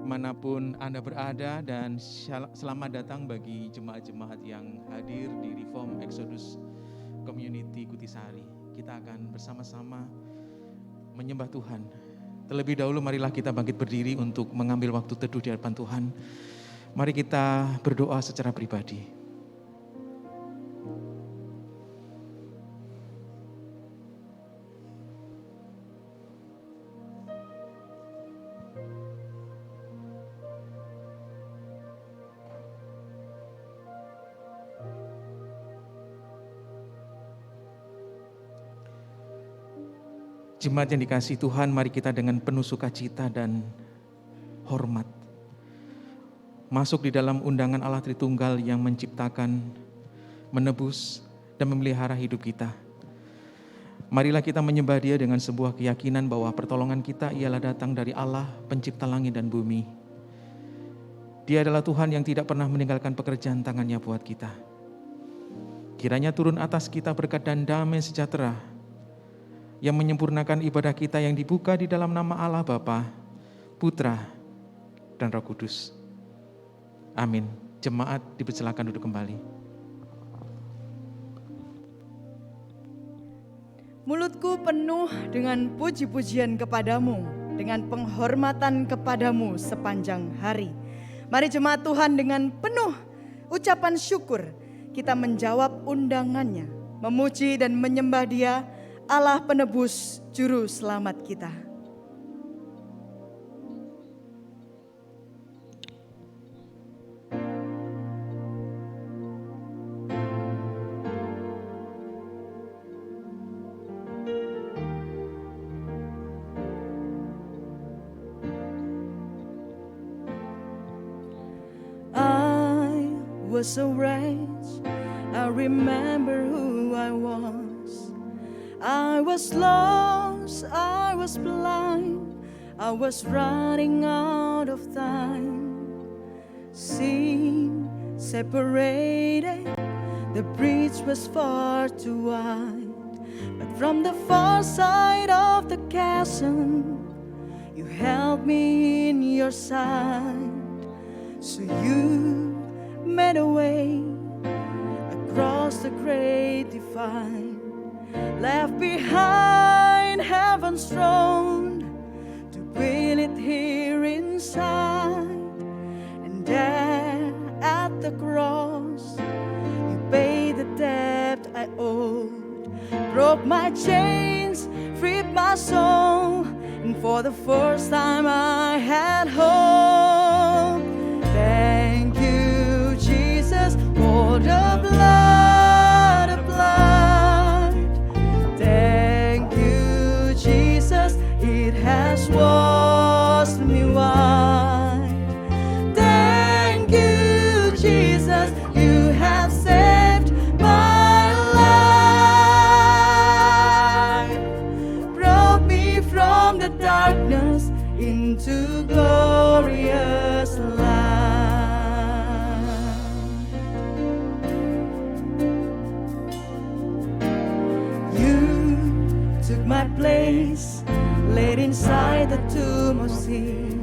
dimanapun Anda berada, dan selamat datang bagi jemaat-jemaat yang hadir di Reform Exodus Community Kutisari. Kita akan bersama-sama menyembah Tuhan. Terlebih dahulu marilah kita bangkit berdiri untuk mengambil waktu teduh di hadapan Tuhan. Mari kita berdoa secara pribadi. Jemaat yang dikasihi Tuhan, mari kita dengan penuh sukacita dan hormat masuk di dalam undangan Allah Tritunggal yang menciptakan, menebus, dan memelihara hidup kita. Marilah kita menyembah Dia dengan sebuah keyakinan bahwa pertolongan kita ialah datang dari Allah, pencipta langit dan bumi. Dia adalah Tuhan yang tidak pernah meninggalkan pekerjaan tangannya buat kita. Kiranya turun atas kita berkat dan damai sejahtera yang menyempurnakan ibadah kita yang dibuka di dalam nama Allah Bapa, Putra, dan Roh Kudus. Amin. Jemaat dipersilakan duduk kembali. Mulutku penuh dengan puji-pujian kepadamu, dengan penghormatan kepadamu sepanjang hari. Mari jemaat Tuhan dengan penuh ucapan syukur kita menjawab undangannya, memuji dan menyembah Dia, Allah penebus juru selamat kita. I was so wretched, I remember who I was. I was lost, I was blind, I was running out of time. Sin separated, the bridge was far too wide. But from the far side of the chasm, you held me in your side. So you made a way across the great divide. Left behind heaven's throne to build it here inside. And there at the cross, you paid the debt I owed, broke my chains, freed my soul, and for the first time I had hope. Thank you, Jesus, for the blood. It has washed me white. Thank you, Jesus, you have saved my life. Brought me from the darkness into glorious light. You took my place, laid inside the tomb of sin.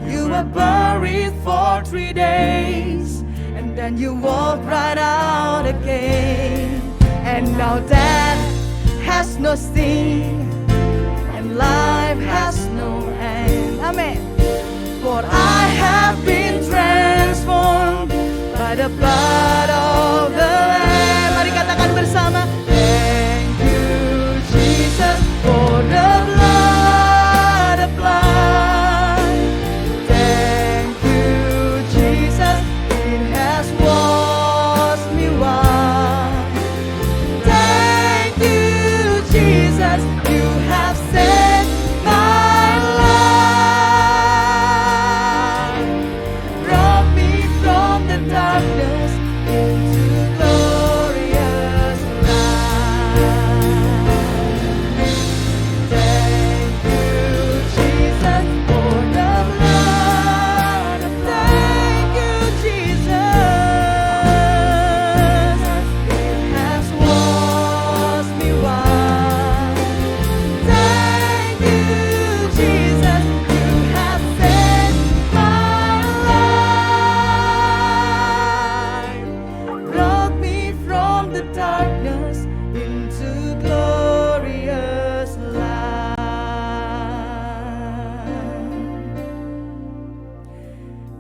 You were buried for 3 days, and then you walked right out again. And now death has no sting, and life has no end. Amen. For I have been transformed by the blood of the Lamb. Mari katakan bersama. Thank you, Jesus, for the blood applied. Thank you, Jesus, it has washed me white. Thank you, Jesus, you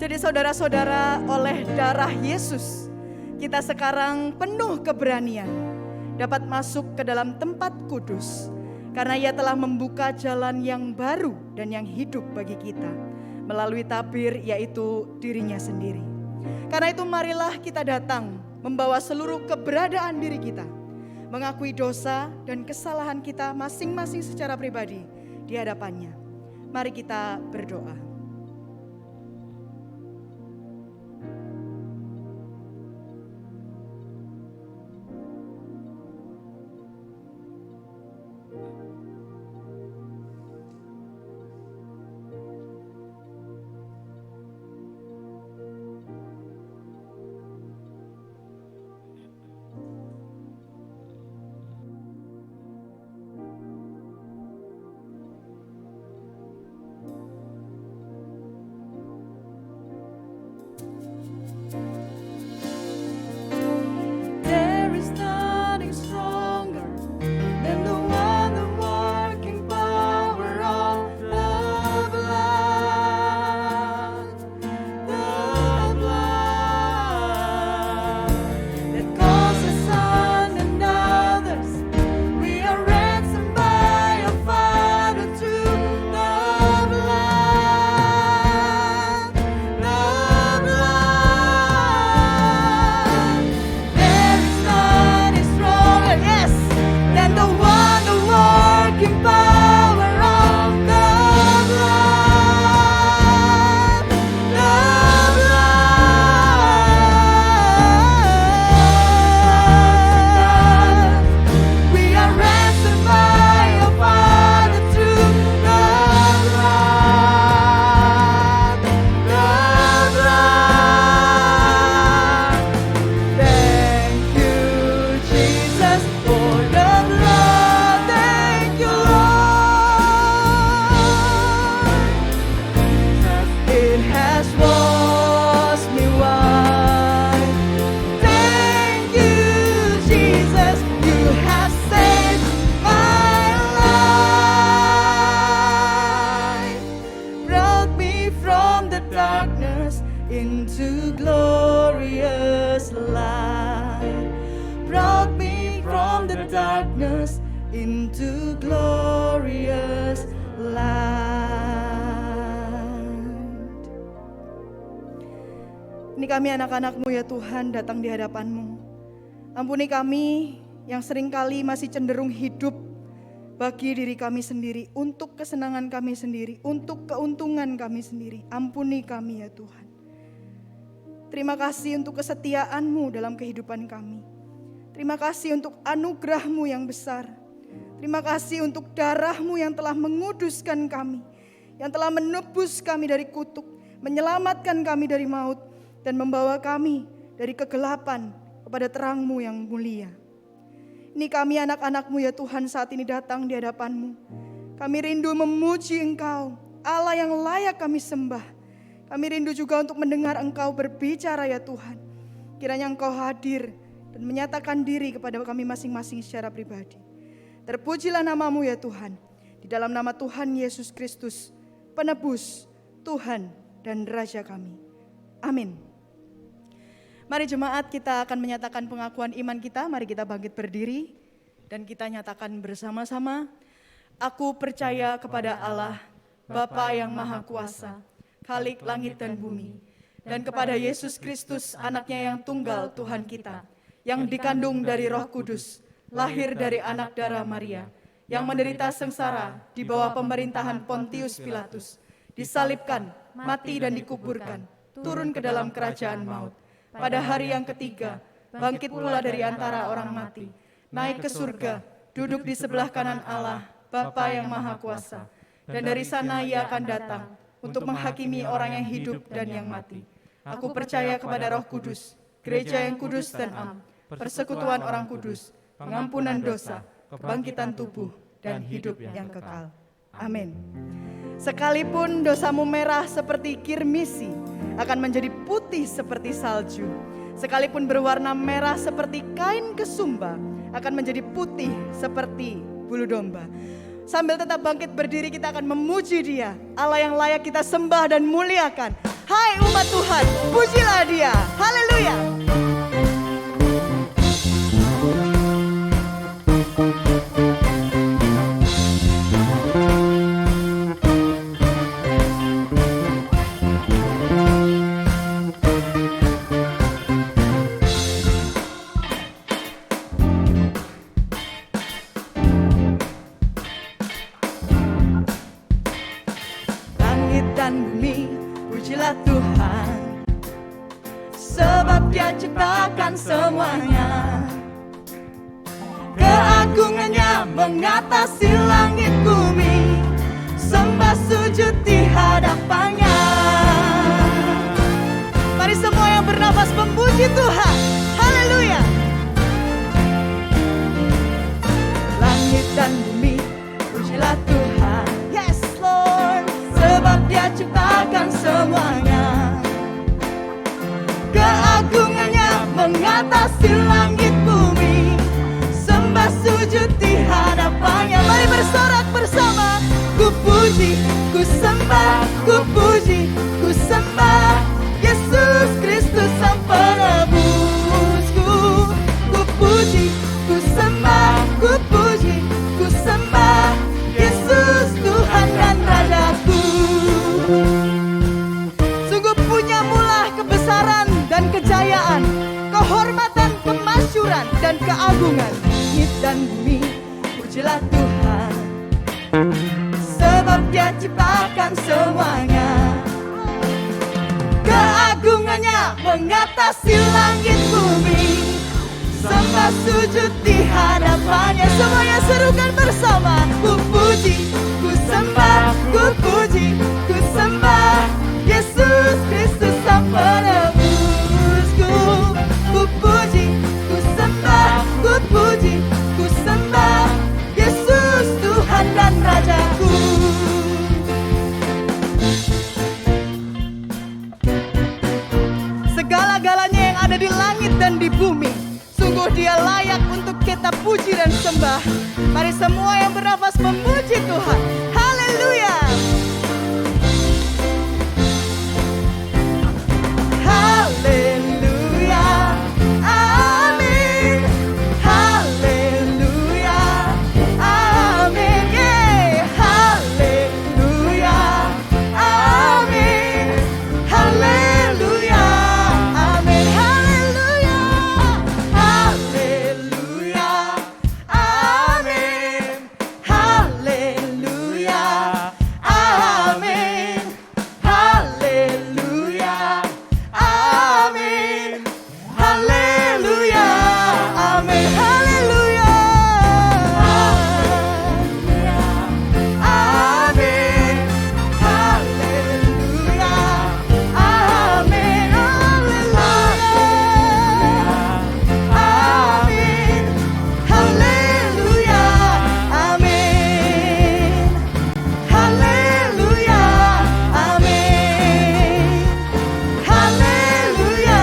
Jadi saudara-saudara, oleh darah Yesus, kita sekarang penuh keberanian dapat masuk ke dalam tempat kudus. Karena Ia telah membuka jalan yang baru dan yang hidup bagi kita. Melalui tabir, yaitu dirinya sendiri. Karena itu marilah kita datang membawa seluruh keberadaan diri kita. Mengakui dosa dan kesalahan kita masing-masing secara pribadi di hadapannya. Mari kita berdoa. There is nothing stronger than the wonder-working power of the blood. The blood that causes us and others. We are ransomed by our Father through the blood. The blood. There is nothing stronger, yes, than the wonder-working power of the blood. The blood. We are ransomed by our Father through the blood. The blood. Thank you, Jesus, for the blood. Thank you, Lord. It has washed me white. Thank you, Jesus. You have saved my life. Brought me from the darkness into glorious light. Brought me from the darkness into glorious light. Ini kami anak-anak-Mu ya Tuhan datang di hadapan-Mu. Ampuni kami yang seringkali masih cenderung hidup bagi diri kami sendiri, untuk kesenangan kami sendiri, untuk keuntungan kami sendiri. Ampuni kami ya Tuhan. Terima kasih untuk kesetiaan-Mu dalam kehidupan kami. Terima kasih untuk anugerah-Mu yang besar. Terima kasih untuk darah-Mu yang telah menguduskan kami, yang telah menebus kami dari kutuk, menyelamatkan kami dari maut, dan membawa kami dari kegelapan kepada terang-Mu yang mulia. Ini kami anak-anak-Mu ya Tuhan saat ini datang di hadapan-Mu. Kami rindu memuji Engkau, Allah yang layak kami sembah. Kami rindu juga untuk mendengar Engkau berbicara ya Tuhan. Kiranya Engkau hadir dan menyatakan diri kepada kami masing-masing secara pribadi. Terpujilah nama-Mu ya Tuhan. Di dalam nama Tuhan Yesus Kristus, penebus, Tuhan dan Raja kami. Amin. Mari jemaat, kita akan menyatakan pengakuan iman kita. Mari kita bangkit berdiri dan kita nyatakan bersama-sama. Aku percaya kepada Allah, Bapa yang Maha Kuasa, Khalik langit dan bumi, dan kepada Yesus Kristus, anaknya yang tunggal Tuhan kita, yang dikandung dari Roh Kudus, lahir dari anak darah Maria, yang menderita sengsara di bawah pemerintahan Pontius Pilatus, disalibkan, mati dan dikuburkan, turun ke dalam kerajaan maut. Pada hari yang ketiga, bangkit pula dari antara orang mati, naik ke surga, duduk di sebelah kanan Allah, Bapa yang Maha Kuasa. Dan dari sana Ia akan datang untuk menghakimi orang yang hidup dan yang mati. Aku percaya kepada Roh Kudus, gereja yang kudus dan am, persekutuan orang kudus, pengampunan dosa, kebangkitan tubuh, dan hidup yang kekal. Amin. Sekalipun dosamu merah seperti kirmisi, akan menjadi putih seperti salju. Sekalipun berwarna merah seperti kain kesumba, akan menjadi putih seperti bulu domba. Sambil tetap bangkit berdiri, kita akan memuji Dia, Allah yang layak kita sembah dan muliakan. Hai umat Tuhan, pujilah Dia. Haleluya. Dan bumi, pujilah Tuhan, sebab Dia ciptakan semuanya. Keagungannya mengatasi langit bumi, sembah sujud di hadapannya. Mari semua yang bernafas memuji Tuhan. Haleluya. Langit dan bumi, pujilah Tuhan. Yes Lord, sebab Dia ciptakan semuanya. Keagungannya mengatasi langit bumi, sembah sujud di hadapannya. Mari bersorak bersama. Ku puji, ku sembah, ku puji, ku sembah Yesus Kristus Sang Penebusku. Ku puji, ku sembah, ku puji, ku sembah Yesus Tuhan dan Rajaku. Sungguh punyamulah kebesaran dan kejayaan, kehormatan, kemasyuran dan keagungan. Langit dan bumi, pujilah Tuhan, sebab Dia ciptakan semuanya. Keagungannya mengatasi langit bumi, sembah sujud di hadapannya. Semuanya serukan bersama. Ku puji, ku sembah, ku puji, ku sembah Yesus Kristus Sang Penebusku. Ku puji, ku sembah, ku puji, ku sembah Yesus Tuhan dan Rajaku. Segala-galanya yang ada di langit dan di bumi, sungguh Dia layak untuk kita puji dan sembah. Mari semua yang bernafas memuji Tuhan. Haleluya. Haleluya. Amin. Haleluya. Amin. Yeah. Haleluya. Amin. Haleluya. Amin. Haleluya. Haleluya. Amin. Haleluya. Amin. Haleluya. Amin. Haleluya. Amin. Haleluya. Amin. Haleluya. Amin. Haleluya. Amin. Haleluya. Amin. Haleluya. Amin. Haleluya.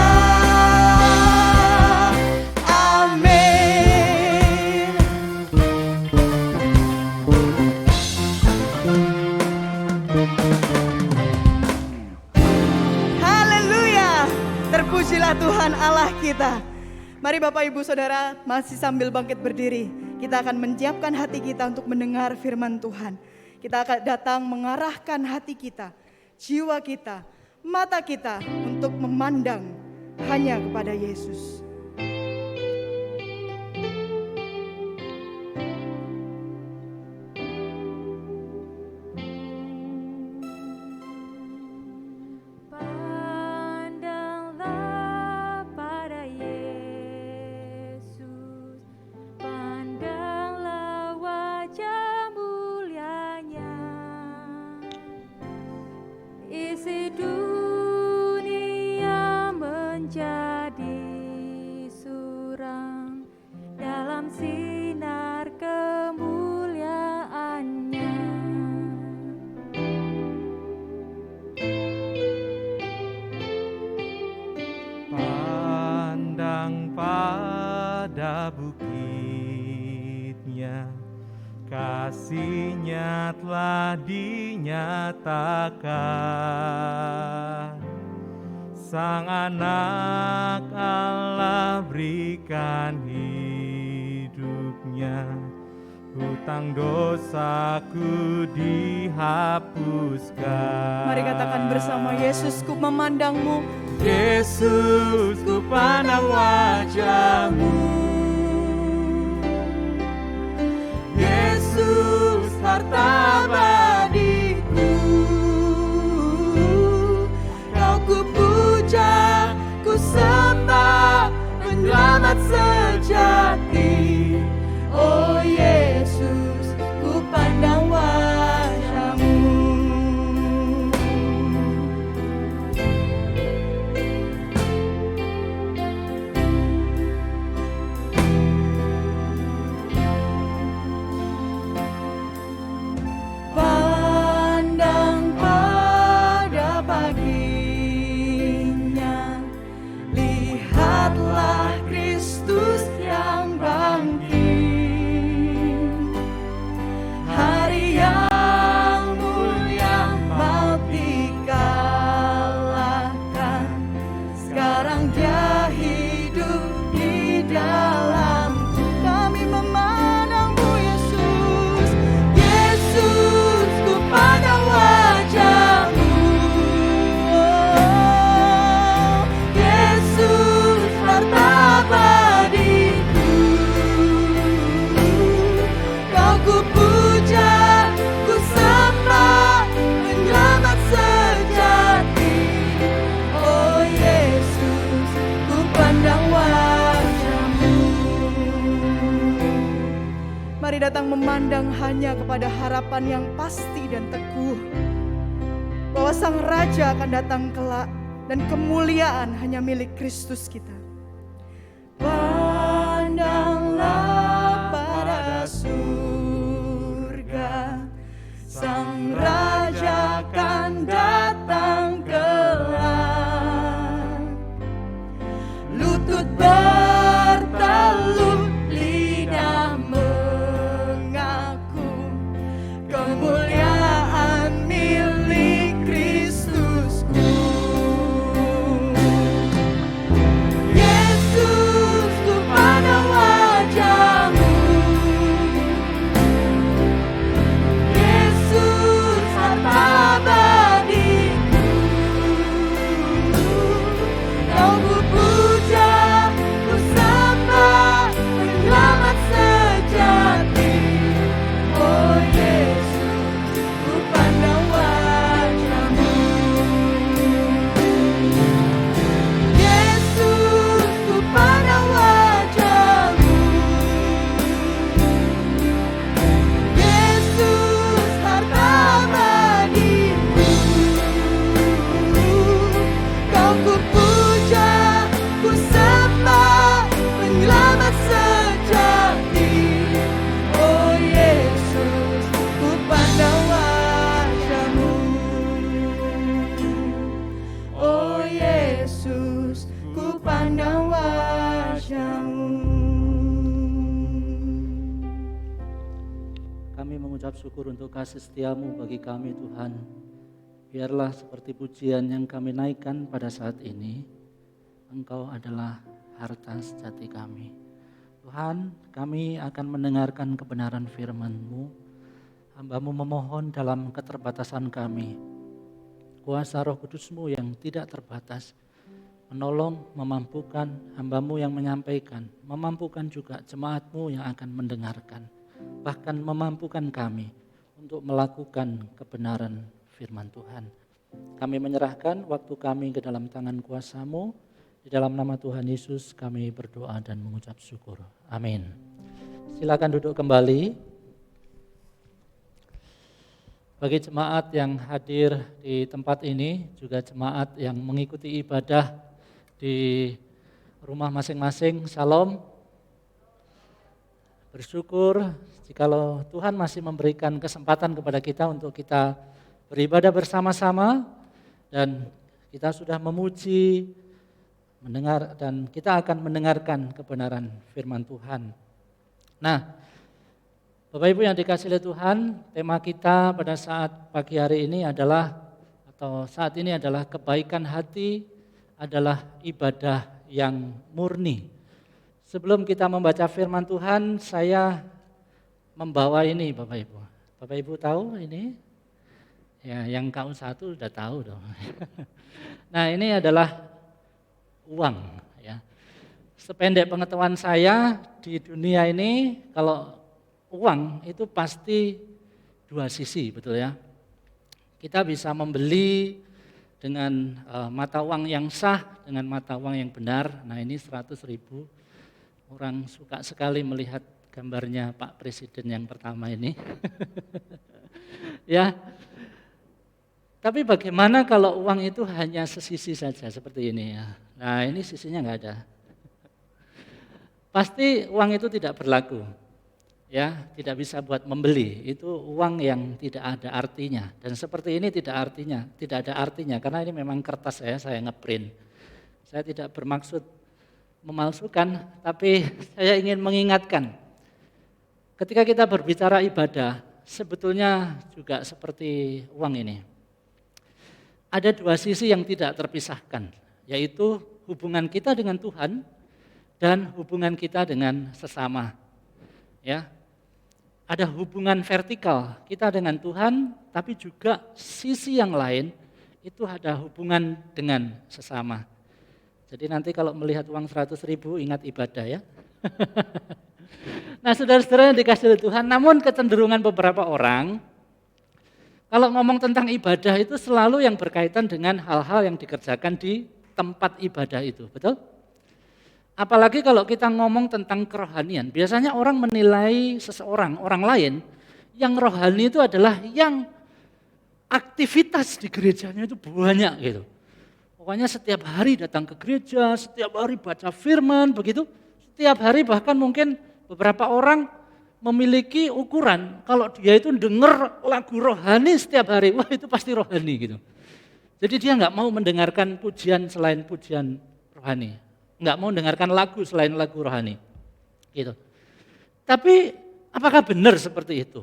Amin. Haleluya. Terpujilah Tuhan Allah kita. Mari Bapak Ibu Saudara, masih sambil bangkit berdiri, kita akan menyiapkan hati kita untuk mendengar firman Tuhan. Kita akan datang mengarahkan hati kita, jiwa kita, mata kita untuk memandang hanya kepada Yesus. Pandanglah pada Yesus, pandanglah wajah mulianya. Isi dunia menjadi suram dalam sinar kemuliaannya. Pandang pada bukitnya, kasih kasih-Nya telah dinyatakan. Sang Anak Allah berikan hidupnya, hutang dosaku dihapuskan. Mari katakan bersama, Yesus ku memandangmu, Yesus ku pandang wajah-Mu, Yesus harta abadiku. Kau ku puja, ku sembah, penyelamat sejati. Oh Yesus, ku pandang wajah-Mu. Pandang pada baginya, lihatlah Kristus yang bangkit. Hari yang mulia maut dikalahkan, sekarang Dia hidup di dalamku. Kami memandangmu Yesus, Yesus ku pandang wajah-Mu. Oh, Yesus harta abadiku. Kau ku puja, ku sembah, penyelamat sejati. Oh Yesus, ku pandang wajah-Mu. Mari datang memandang hanya kepada harapan yang pasti dan teguh, bahwa Sang Raja akan datang kelak dan kemuliaan hanya milik Kristus kita. Pandanglah pada surga, Sang Raja akan datang kelak. Lutut bertalu, lidah mengaku, kemuliaan milik Kristusku. Yesus ku pandang wajah-Mu, Yesus harta abadiku. Kau ku puja, ku sembah, penyelamat sejati. Oh Yesus, ku pandang wajah-Mu. Yesus, ku pandang wajah-Mu. Yesus harta abadiku. Kau ku puja, ku sembah, penyelamat sejati. Oh Yesus, ku pandang wajah-Mu. Oh Yesus, ku pandang wajah-Mu. Kami mengucap syukur untuk kasih setia-Mu bagi kami Tuhan. Biarlah seperti pujian yang kami naikkan pada saat ini, Engkau adalah harta sejati kami. Tuhan, kami akan mendengarkan kebenaran firman-Mu. Hamba-Mu memohon dalam keterbatasan kami, kuasa Roh Kudus-Mu yang tidak terbatas, menolong, memampukan hamba-Mu yang menyampaikan, memampukan juga jemaat-Mu yang akan mendengarkan, bahkan memampukan kami untuk melakukan kebenaran firman Tuhan. Kami menyerahkan waktu kami ke dalam tangan kuasa-Mu. Di dalam nama Tuhan Yesus kami berdoa dan mengucap syukur. Amin. Silakan duduk kembali. Bagi jemaat yang hadir di tempat ini, juga jemaat yang mengikuti ibadah di rumah masing-masing, salam. Bersyukur jikalau Tuhan masih memberikan kesempatan kepada kita untuk kita beribadah bersama-sama, dan kita sudah memuji, mendengar, dan kita akan mendengarkan kebenaran firman Tuhan. Nah, Bapak Ibu yang dikasihi oleh Tuhan, tema kita pada saat pagi hari ini adalah, atau saat ini adalah kebaikan hati adalah ibadah yang murni. Sebelum kita membaca firman Tuhan, saya membawa ini Bapak Ibu. Bapak Ibu tahu ini? Ya, yang KU1 sudah tahu dong. Nah, ini adalah uang ya. Sependek pengetahuan saya di dunia ini, kalau uang itu pasti dua sisi, betul ya. Kita bisa membeli dengan mata uang yang sah, dengan mata uang yang benar. Nah, ini 100.000. Orang suka sekali melihat gambarnya Pak Presiden yang pertama ini. Ya. Tapi bagaimana kalau uang itu hanya sesisi saja seperti ini ya. Nah, ini sisinya enggak ada. Pasti uang itu tidak berlaku. Ya, tidak bisa buat membeli, itu uang yang tidak ada artinya. Dan seperti ini tidak ada artinya karena ini memang kertas saya ngeprint. Saya tidak bermaksud memalsukan, tapi saya ingin mengingatkan. Ketika kita berbicara ibadah, sebetulnya juga seperti uang ini. Ada dua sisi yang tidak terpisahkan, yaitu hubungan kita dengan Tuhan dan hubungan kita dengan sesama. Ya. Ada hubungan vertikal kita dengan Tuhan, tapi juga sisi yang lain itu ada hubungan dengan sesama. Jadi nanti kalau melihat uang 100.000 ingat ibadah ya. Nah, saudara-saudara yang dikasihi Tuhan, namun kecenderungan beberapa orang kalau ngomong tentang ibadah itu selalu yang berkaitan dengan hal-hal yang dikerjakan di tempat ibadah itu, betul? Apalagi kalau kita ngomong tentang kerohanian, biasanya orang menilai seseorang, orang lain, yang rohani itu adalah yang aktivitas di gerejanya itu banyak gitu. Pokoknya setiap hari datang ke gereja, setiap hari baca firman, begitu. Setiap hari bahkan mungkin beberapa orang memiliki ukuran, kalau dia itu dengar lagu rohani setiap hari, wah itu pasti rohani gitu. Jadi dia nggak mau mendengarkan pujian selain pujian rohani. Enggak mau dengarkan lagu selain lagu rohani. Gitu. Tapi apakah benar seperti itu?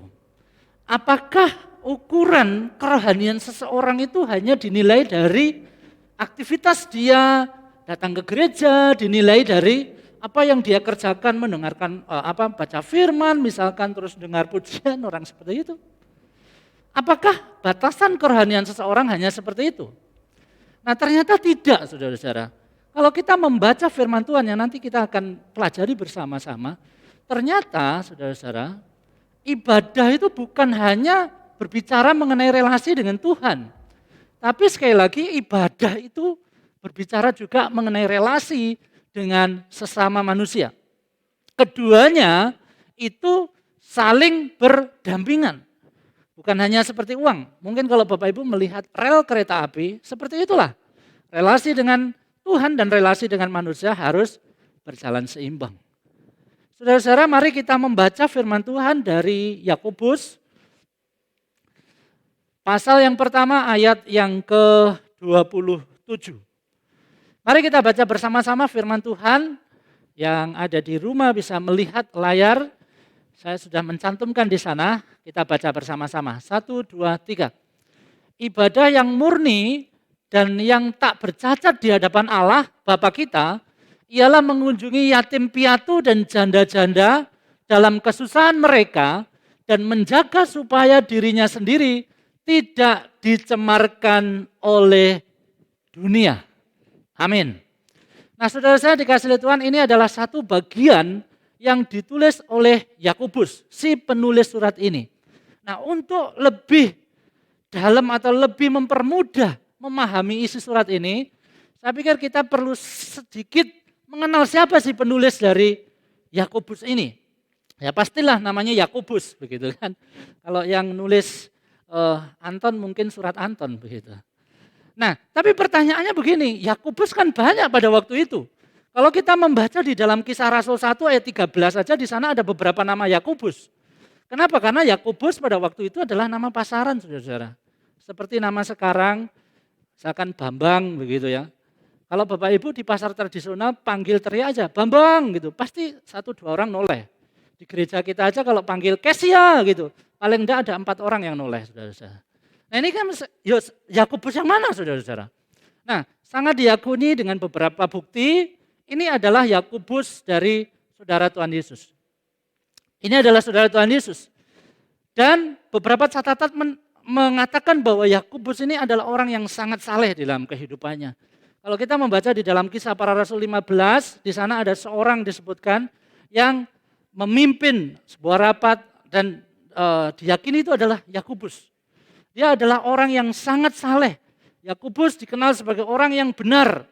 Apakah ukuran kerohanian seseorang itu hanya dinilai dari aktivitas dia datang ke gereja, dinilai dari apa yang dia kerjakan, mendengarkan baca firman, misalkan terus dengar pujian, orang seperti itu? Apakah batasan kerohanian seseorang hanya seperti itu? Nah, ternyata tidak, saudara-saudara. Kalau kita membaca firman Tuhan yang nanti kita akan pelajari bersama-sama, ternyata saudara-saudara, ibadah itu bukan hanya berbicara mengenai relasi dengan Tuhan. Tapi sekali lagi ibadah itu berbicara juga mengenai relasi dengan sesama manusia. Keduanya itu saling berdampingan. Bukan hanya seperti uang. Mungkin kalau Bapak Ibu melihat rel kereta api, seperti itulah. Relasi dengan Tuhan dan relasi dengan manusia harus berjalan seimbang. Saudara-saudara, mari kita membaca firman Tuhan dari Yakobus. Pasal yang pertama ayat yang ke-27. Mari kita baca bersama-sama firman Tuhan. Yang ada di rumah bisa melihat layar. Saya sudah mencantumkan di sana. Kita baca bersama-sama. 1, 2, 3. Ibadah yang murni dan yang tak bercacat di hadapan Allah, Bapa kita, ialah mengunjungi yatim piatu dan janda-janda dalam kesusahan mereka dan menjaga supaya dirinya sendiri tidak dicemarkan oleh dunia. Amin. Nah, saudara saya dikasihi Tuhan, ini adalah satu bagian yang ditulis oleh Yakobus, si penulis surat ini. Nah, untuk lebih dalam atau lebih mempermudah memahami isi surat ini, saya pikir kita perlu sedikit mengenal siapa sih penulis dari Yakobus ini. Ya pastilah namanya Yakobus begitu kan. Kalau yang nulis Anton mungkin surat Anton begitu. Nah, tapi pertanyaannya begini, Yakobus kan banyak pada waktu itu. Kalau kita membaca di dalam Kisah Rasul 1 ayat 13 saja di sana ada beberapa nama Yakobus. Kenapa? Karena Yakobus pada waktu itu adalah nama pasaran, saudara-saudara. Seperti nama sekarang, misalkan Bambang begitu ya. Kalau Bapak Ibu di pasar tradisional panggil teriak aja, Bambang gitu, pasti 1-2 orang noleh. Di gereja kita aja kalau panggil Kesia gitu, paling enggak ada 4 orang yang noleh, saudara-saudara. Nah ini kan Yakobus yang mana, saudara-saudara? Nah, sangat diyakini dengan beberapa bukti, ini adalah Yakobus dari saudara Tuhan Yesus. Ini adalah saudara Tuhan Yesus. Dan beberapa catatan mengatakan bahwa Yakobus ini adalah orang yang sangat saleh di dalam kehidupannya. Kalau kita membaca di dalam Kisah Para Rasul 15, di sana ada seorang disebutkan yang memimpin sebuah rapat dan diyakini itu adalah Yakobus. Dia adalah orang yang sangat saleh. Yakobus dikenal sebagai orang yang benar.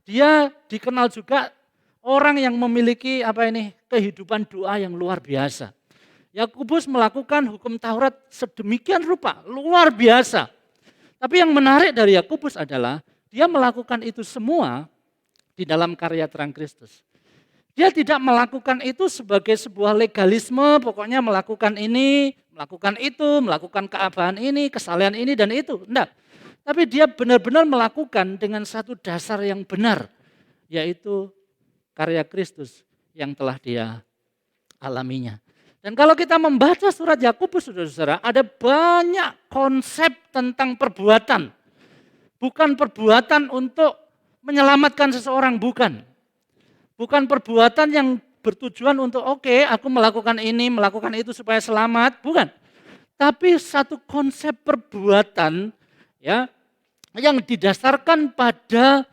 Dia dikenal juga orang yang memiliki kehidupan doa yang luar biasa. Yakobus melakukan hukum Taurat sedemikian rupa, luar biasa. Tapi yang menarik dari Yakobus adalah dia melakukan itu semua di dalam karya terang Kristus. Dia tidak melakukan itu sebagai sebuah legalisme, pokoknya melakukan ini, melakukan itu, melakukan keabahan ini, kesalehan ini dan itu. Enggak. Tapi dia benar-benar melakukan dengan satu dasar yang benar, yaitu karya Kristus yang telah dia alaminya. Dan kalau kita membaca surat Yakobus, saudara-saudara, ada banyak konsep tentang perbuatan. Bukan perbuatan untuk menyelamatkan seseorang, bukan. Bukan perbuatan yang bertujuan untuk aku melakukan ini, melakukan itu supaya selamat, bukan. Tapi satu konsep perbuatan ya yang didasarkan pada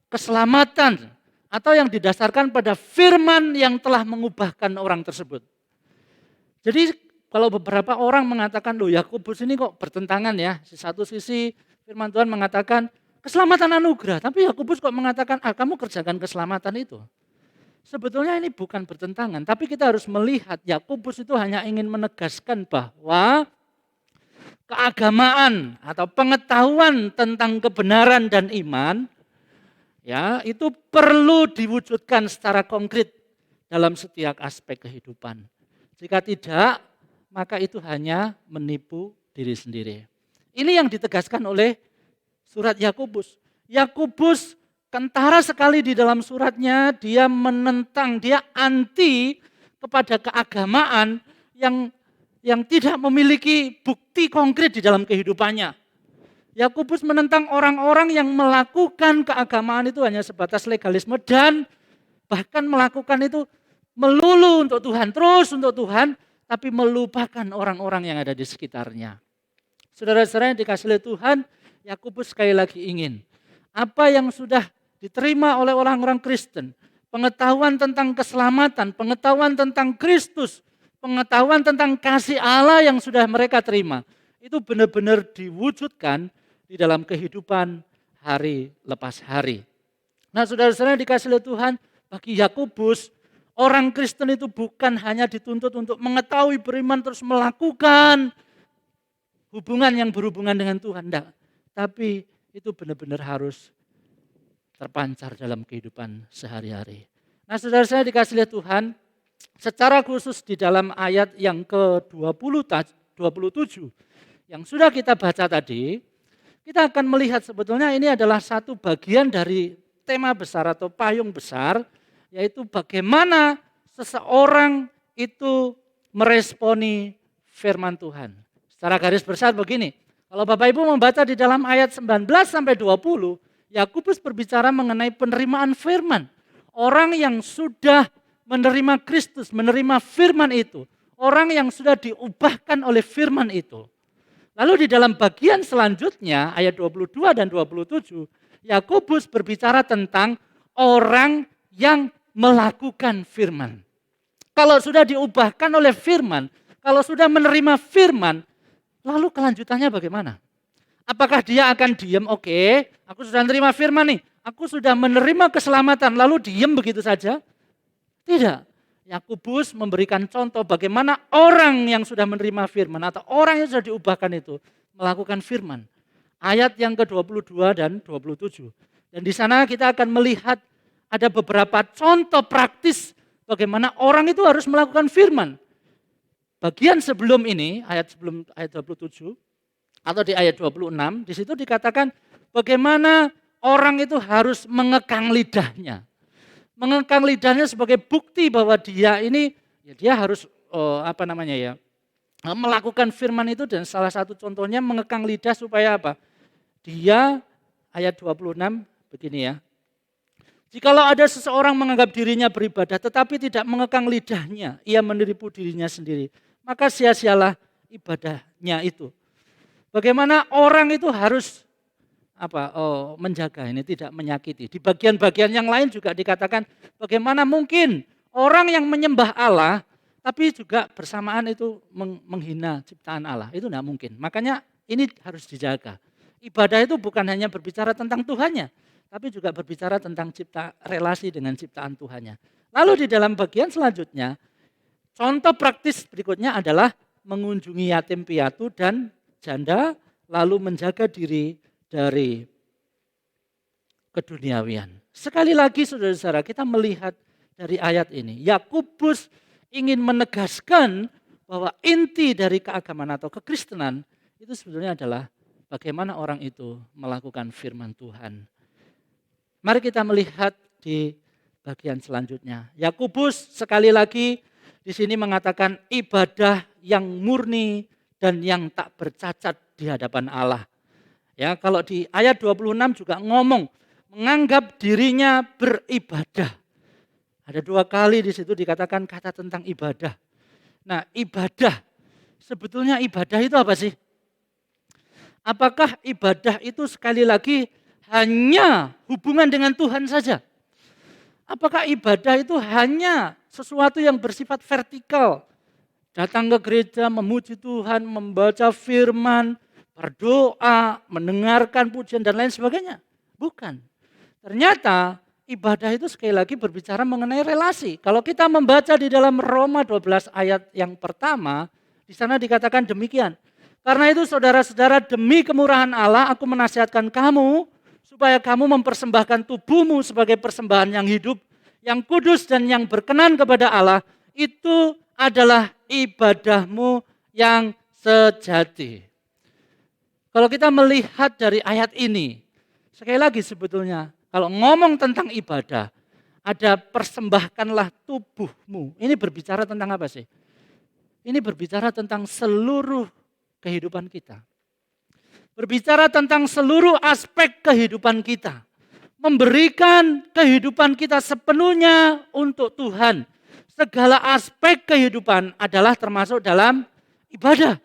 keselamatan atau yang didasarkan pada firman yang telah mengubahkan orang tersebut. Jadi kalau beberapa orang mengatakan, loh Yakobus ini kok bertentangan ya. Di satu sisi firman Tuhan mengatakan keselamatan anugerah. Tapi Yakobus kok mengatakan, kamu kerjakan keselamatan itu. Sebetulnya ini bukan bertentangan. Tapi kita harus melihat Yakobus itu hanya ingin menegaskan bahwa keagamaan atau pengetahuan tentang kebenaran dan iman ya itu perlu diwujudkan secara konkret dalam setiap aspek kehidupan. Jika tidak, maka itu hanya menipu diri sendiri. Ini yang ditegaskan oleh surat Yakobus. Yakobus kentara sekali di dalam suratnya, dia menentang, dia anti kepada keagamaan yang tidak memiliki bukti konkret di dalam kehidupannya. Yakobus menentang orang-orang yang melakukan keagamaan itu hanya sebatas legalisme dan bahkan melakukan itu melulu untuk Tuhan, terus untuk Tuhan, tapi melupakan orang-orang yang ada di sekitarnya. Saudara-saudara yang dikasihi oleh Tuhan, Yakobus sekali lagi ingin apa yang sudah diterima oleh orang-orang Kristen, pengetahuan tentang keselamatan, pengetahuan tentang Kristus, pengetahuan tentang kasih Allah yang sudah mereka terima, itu benar-benar diwujudkan di dalam kehidupan hari lepas hari. Nah, saudara-saudara yang dikasihi oleh Tuhan, bagi Yakobus, orang Kristen itu bukan hanya dituntut untuk mengetahui, beriman, terus melakukan hubungan yang berhubungan dengan Tuhan. Tidak. Tapi itu benar-benar harus terpancar dalam kehidupan sehari-hari. Nah, saudara-saudara dikasihi oleh Tuhan, secara khusus di dalam ayat yang ke-27 yang sudah kita baca tadi, kita akan melihat sebetulnya ini adalah satu bagian dari tema besar atau payung besar, yaitu bagaimana seseorang itu meresponi firman Tuhan. Secara garis besar begini, kalau Bapak Ibu membaca di dalam ayat 19 sampai 20, Yakobus berbicara mengenai penerimaan firman. Orang yang sudah menerima Kristus, menerima firman itu, orang yang sudah diubahkan oleh firman itu. Lalu di dalam bagian selanjutnya, ayat 22 dan 27, Yakobus berbicara tentang orang yang melakukan firman. Kalau sudah diubahkan oleh firman, kalau sudah menerima firman, lalu kelanjutannya bagaimana? Apakah dia akan diam? Oke, aku sudah menerima firman nih, aku sudah menerima keselamatan, lalu diam begitu saja? Tidak. Yakobus memberikan contoh bagaimana orang yang sudah menerima firman atau orang yang sudah diubahkan itu melakukan firman. Ayat yang ke-22 dan 27. Dan di sana kita akan melihat ada beberapa contoh praktis bagaimana orang itu harus melakukan firman. Bagian sebelum ini, sebelum ayat 27 atau di ayat 26, di situ dikatakan bagaimana orang itu harus mengekang lidahnya. Mengekang lidahnya sebagai bukti bahwa dia ini ya dia harus melakukan firman itu, dan salah satu contohnya mengekang lidah supaya apa? Dia ayat 26 begini ya. Jikalau ada seseorang menganggap dirinya beribadah tetapi tidak mengekang lidahnya, ia menipu dirinya sendiri. Maka sia-sialah ibadahnya itu. Bagaimana orang itu harus menjaga ini, tidak menyakiti. Di bagian-bagian yang lain juga dikatakan bagaimana mungkin orang yang menyembah Allah tapi juga bersamaan itu menghina ciptaan Allah. Itu tidak mungkin. Makanya ini harus dijaga. Ibadah itu bukan hanya berbicara tentang Tuhannya, tapi juga berbicara tentang relasi dengan ciptaan Tuhannya. Lalu di dalam bagian selanjutnya, contoh praktis berikutnya adalah mengunjungi yatim piatu dan janda, lalu menjaga diri dari keduniawian. Sekali lagi saudara-saudara, kita melihat dari ayat ini, Yakobus ingin menegaskan bahwa inti dari keagamaan atau kekristenan itu sebetulnya adalah bagaimana orang itu melakukan firman Tuhan. Mari kita melihat di bagian selanjutnya. Yakobus sekali lagi di sini mengatakan ibadah yang murni dan yang tak bercacat di hadapan Allah. Ya, kalau di ayat 26 juga ngomong menganggap dirinya beribadah. Ada 2 kali di situ dikatakan kata tentang ibadah. Nah, ibadah, sebetulnya ibadah itu apa sih? Apakah ibadah itu sekali lagi hanya hubungan dengan Tuhan saja? Apakah ibadah itu hanya sesuatu yang bersifat vertikal? Datang ke gereja, memuji Tuhan, membaca firman, berdoa, mendengarkan pujian dan lain sebagainya. Bukan. Ternyata ibadah itu sekali lagi berbicara mengenai relasi. Kalau kita membaca di dalam Roma 12 ayat yang pertama, di sana dikatakan demikian. Karena itu saudara-saudara, demi kemurahan Allah aku menasihatkan kamu supaya kamu mempersembahkan tubuhmu sebagai persembahan yang hidup, yang kudus dan yang berkenan kepada Allah. Itu adalah ibadahmu yang sejati. Kalau kita melihat dari ayat ini, sekali lagi sebetulnya kalau ngomong tentang ibadah, ada persembahkanlah tubuhmu. Ini berbicara tentang apa sih? Ini berbicara tentang seluruh kehidupan kita. Berbicara tentang seluruh aspek kehidupan kita. Memberikan kehidupan kita sepenuhnya untuk Tuhan. Segala aspek kehidupan adalah termasuk dalam ibadah.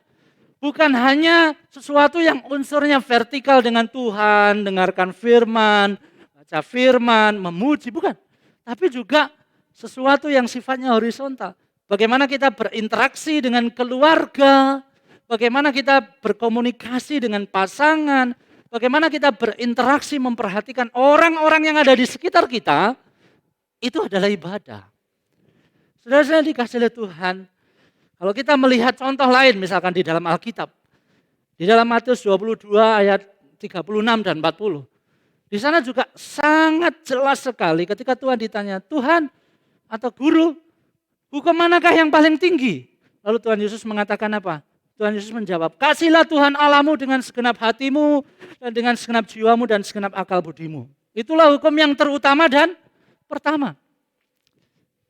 Bukan hanya sesuatu yang unsurnya vertikal dengan Tuhan, dengarkan firman, baca firman, memuji, bukan. Tapi juga sesuatu yang sifatnya horizontal. Bagaimana kita berinteraksi dengan keluarga, bagaimana kita berkomunikasi dengan pasangan, bagaimana kita berinteraksi memperhatikan orang-orang yang ada di sekitar kita, itu adalah ibadah. Saudara-saudara dikasih oleh Tuhan, kalau kita melihat contoh lain misalkan di dalam Alkitab, di dalam Matius 22 ayat 36 dan 40, di sana juga sangat jelas sekali ketika Tuhan ditanya, Tuhan atau Guru, hukum manakah yang paling tinggi? Lalu Tuhan Yesus mengatakan apa? Tuhan Yesus menjawab, kasihlah Tuhan Allahmu dengan segenap hatimu, dan dengan segenap jiwamu dan segenap akal budimu. Itulah hukum yang terutama dan pertama.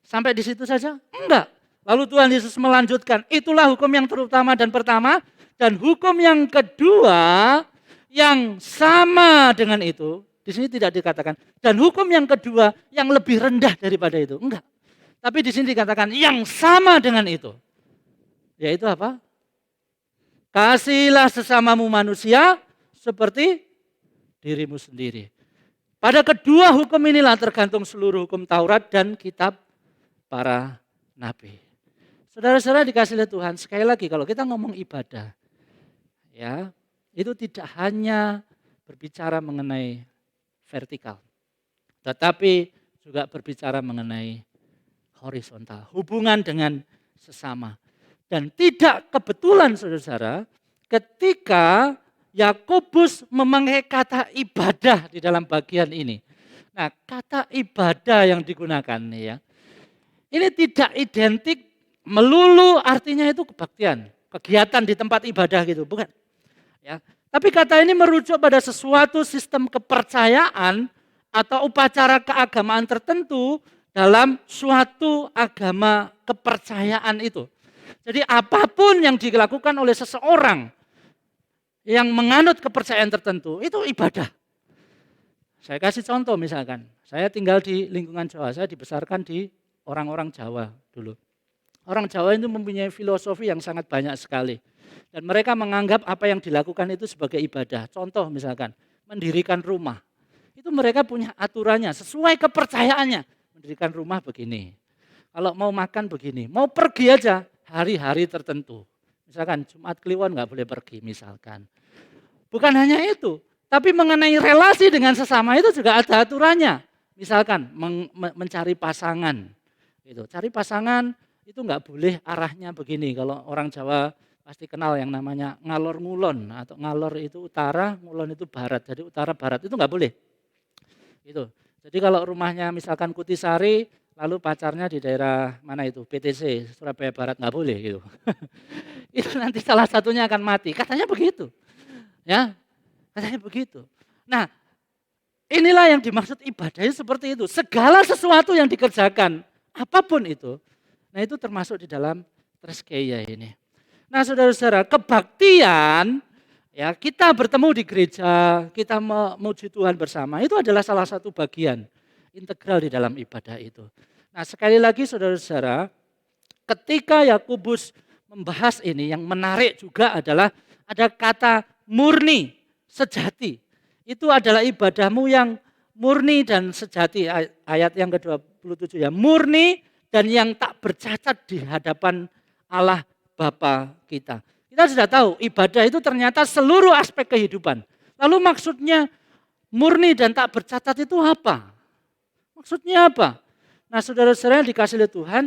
Sampai di situ saja? Enggak. Lalu Tuhan Yesus melanjutkan, itulah hukum yang terutama dan pertama, dan hukum yang kedua yang sama dengan itu, di sini tidak dikatakan, dan hukum yang kedua yang lebih rendah daripada itu, enggak. Tapi di sini dikatakan yang sama dengan itu, yaitu apa? Kasihilah sesamamu manusia seperti dirimu sendiri. Pada kedua hukum inilah tergantung seluruh hukum Taurat dan kitab para nabi. Saudara-saudara dikasih oleh Tuhan, sekali lagi kalau kita ngomong ibadah, ya itu tidak hanya berbicara mengenai vertikal, tetapi juga berbicara mengenai horizontal, hubungan dengan sesama. Dan tidak kebetulan saudara-saudara, ketika Yakobus memakai kata ibadah di dalam bagian ini. Nah, kata ibadah yang digunakan ya, ini tidak identik melulu artinya itu kebaktian, kegiatan di tempat ibadah gitu, bukan. Ya, tapi kata ini merujuk pada sesuatu sistem kepercayaan atau upacara keagamaan tertentu dalam suatu agama kepercayaan itu. Jadi apapun yang dilakukan oleh seseorang yang menganut kepercayaan tertentu itu ibadah. Saya kasih contoh misalkan, saya tinggal di lingkungan Jawa, saya dibesarkan di orang-orang Jawa dulu. Orang Jawa itu mempunyai filosofi yang sangat banyak sekali. Dan mereka menganggap apa yang dilakukan itu sebagai ibadah. Contoh misalkan, mendirikan rumah. Itu mereka punya aturannya, sesuai kepercayaannya. Mendirikan rumah begini, kalau mau makan begini, mau pergi aja hari-hari tertentu. Misalkan Jumat Kliwon nggak boleh pergi misalkan. Bukan hanya itu, tapi mengenai relasi dengan sesama itu juga ada aturannya. Misalkan mencari pasangan, gitu. Cari pasangan itu nggak boleh arahnya begini. Kalau orang Jawa pasti kenal yang namanya ngalor ngulon, atau ngalor itu utara, ngulon itu barat. Jadi utara barat itu nggak boleh. Itu. Jadi kalau rumahnya misalkan Kutisari, lalu pacarnya di daerah mana itu, PTC, Surabaya Barat, nggak boleh gitu. Itu nanti salah satunya akan mati, katanya begitu. Ya, katanya begitu. Nah, inilah yang dimaksud ibadahnya seperti itu. Segala sesuatu yang dikerjakan, apapun itu, nah itu termasuk di dalam treskeia ini. Nah saudara-saudara, kebaktian, ya kita bertemu di gereja, kita memuji Tuhan bersama, itu adalah salah satu bagian integral di dalam ibadah itu. Nah sekali lagi saudara-saudara, ketika Yakobus membahas ini, yang menarik juga adalah ada kata murni, sejati. Itu adalah ibadahmu yang murni dan sejati, ayat yang ke-27 ya, murni dan yang tak bercacat di hadapan Allah Bapa kita. Kita sudah tahu ibadah itu ternyata seluruh aspek kehidupan. Lalu maksudnya murni dan tak bercacat itu apa? Maksudnya apa? Nah saudara-saudara yang dikasih oleh Tuhan,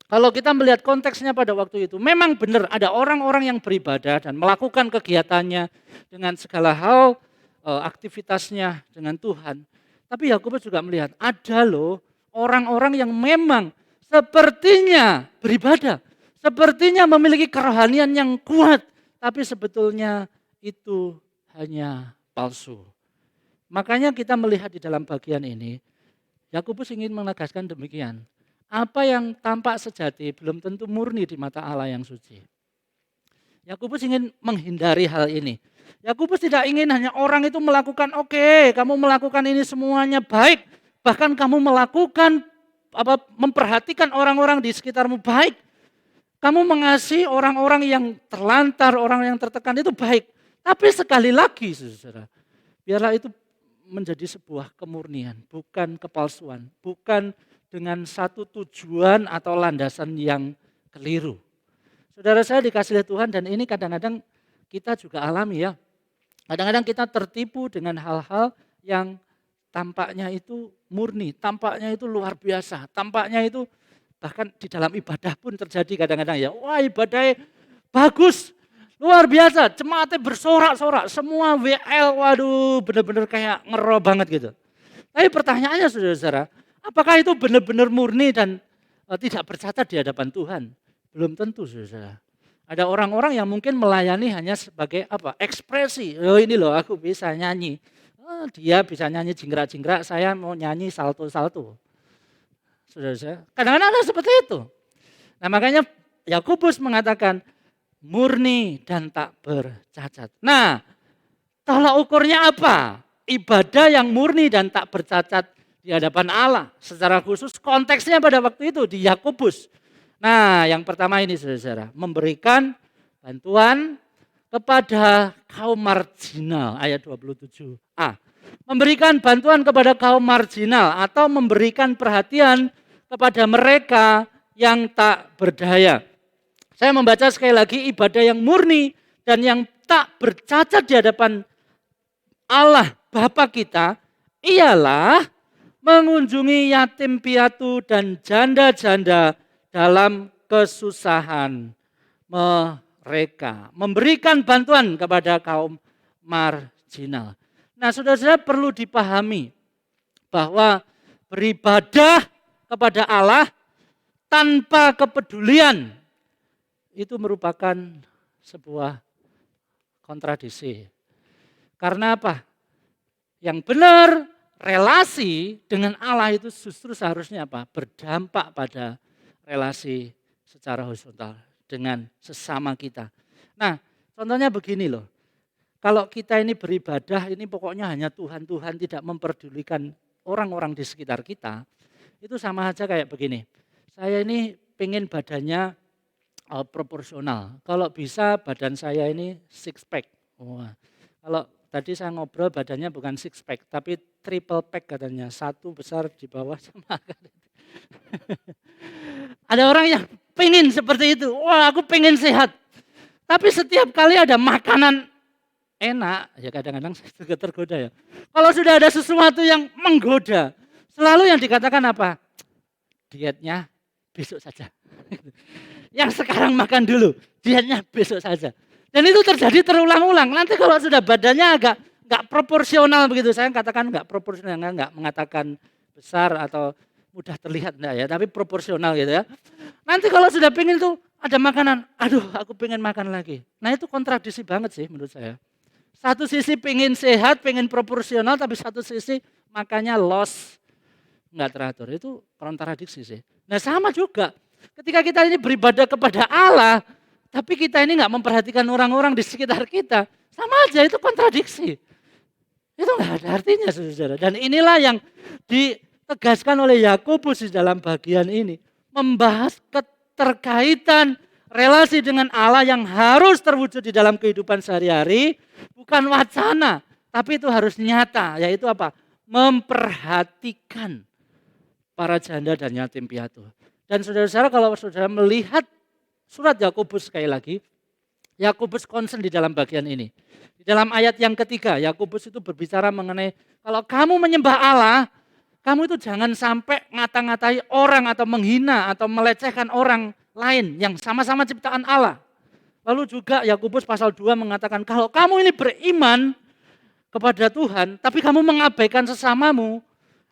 kalau kita melihat konteksnya pada waktu itu, memang benar ada orang-orang yang beribadah dan melakukan kegiatannya dengan segala hal, aktivitasnya dengan Tuhan. Tapi Yakobus juga melihat ada loh orang-orang yang memang sepertinya beribadah, sepertinya memiliki kerohanian yang kuat, tapi sebetulnya itu hanya palsu. Makanya kita melihat di dalam bagian ini, Yakobus ingin menegaskan demikian. Apa yang tampak sejati belum tentu murni di mata Allah yang suci. Yakobus ingin menghindari hal ini. Yakobus tidak ingin hanya orang itu melakukan, oke, kamu melakukan ini semuanya baik, bahkan kamu melakukan memperhatikan orang-orang di sekitarmu baik. Kamu mengasihi orang-orang yang terlantar, orang yang tertekan itu baik. Tapi sekali lagi saudara, biarlah itu menjadi sebuah kemurnian, bukan kepalsuan, bukan dengan satu tujuan atau landasan yang keliru. Saudara saya dikasih oleh Tuhan dan ini kadang-kadang kita juga alami ya. Kadang-kadang kita tertipu dengan hal-hal yang tampaknya itu murni, tampaknya itu luar biasa, tampaknya itu bahkan di dalam ibadah pun terjadi kadang-kadang ya. Wah ibadahnya bagus, luar biasa, jemaatnya bersorak-sorak, semua WL, waduh benar-benar kayak ngero banget gitu. Tapi pertanyaannya saudara-saudara, apakah itu benar-benar murni dan tidak bercacat di hadapan Tuhan? Belum tentu saudara. Ada orang-orang yang mungkin melayani hanya sebagai ekspresi. Oh ini loh aku bisa nyanyi. Oh, dia bisa nyanyi jingkrak-jingkrak, saya mau nyanyi salto-salto. Saudara-saudara, kadang-kadang ada seperti itu. Nah makanya Yakobus mengatakan murni dan tak bercacat. Nah tolak ukurnya apa? Ibadah yang murni dan tak bercacat di hadapan Allah. Secara khusus konteksnya pada waktu itu di Yakobus. Nah yang pertama ini saudara-saudara, memberikan bantuan kepada kaum marginal, ayat 27a. Memberikan bantuan kepada kaum marginal atau memberikan perhatian kepada mereka yang tak berdaya. Saya membaca sekali lagi, ibadah yang murni dan yang tak bercacat di hadapan Allah Bapa kita ialah mengunjungi yatim piatu dan janda-janda dalam kesusahan mereka. Memberikan bantuan kepada kaum marginal. Nah saudara-saudara perlu dipahami bahwa beribadah kepada Allah tanpa kepedulian itu merupakan sebuah kontradiksi. Karena apa? Yang benar relasi dengan Allah itu justru seharusnya apa? Berdampak pada relasi secara horizontal dengan sesama kita. Nah, contohnya begini loh. Kalau kita ini beribadah, ini pokoknya hanya Tuhan, Tuhan tidak memperdulikan orang-orang di sekitar kita, itu sama aja kayak begini. Saya ini pengen badannya proporsional. Kalau bisa badan saya ini six pack. Wah, kalau tadi saya ngobrol badannya bukan six pack, tapi triple pack katanya. Satu besar di bawah sama. Ada orang yang pengen seperti itu. Wah, aku pengen sehat. Tapi setiap kali ada makanan enak, ya kadang-kadang saya juga tergoda ya. Kalau sudah ada sesuatu yang menggoda, selalu yang dikatakan apa? Dietnya besok saja. Yang sekarang makan dulu, dietnya besok saja. Dan itu terjadi terulang-ulang. Nanti kalau sudah badannya agak nggak proporsional begitu, saya katakan nggak proporsional, nggak mengatakan besar atau mudah terlihat enggak ya, tapi proporsional gitu ya. Nanti kalau sudah pengen tuh ada makanan, aduh aku pengen makan lagi. Nah itu kontradiksi banget sih menurut saya. Satu sisi pengen sehat, pengen proporsional, tapi satu sisi makannya loss, nggak teratur. Itu kontradiksi sih. Nah sama juga, ketika kita ini beribadah kepada Allah, tapi kita ini nggak memperhatikan orang-orang di sekitar kita, sama aja itu kontradiksi. Itu nggak ada artinya saudara. Dan inilah yang ditegaskan oleh Yakobus di dalam bagian ini. Membahas keterkaitan relasi dengan Allah yang harus terwujud di dalam kehidupan sehari-hari. Bukan wacana, tapi itu harus nyata. Yaitu apa? Memperhatikan para janda dan yatim piatu. Dan saudara-saudara kalau saudara melihat surat Yakobus sekali lagi, Yakobus concern di dalam bagian ini. Di dalam ayat yang ketiga, Yakobus itu berbicara mengenai kalau kamu menyembah Allah, kamu itu jangan sampai ngata-ngatai orang atau menghina atau melecehkan orang lain yang sama-sama ciptaan Allah. Lalu juga Yakobus pasal 2 mengatakan kalau kamu ini beriman kepada Tuhan, tapi kamu mengabaikan sesamamu,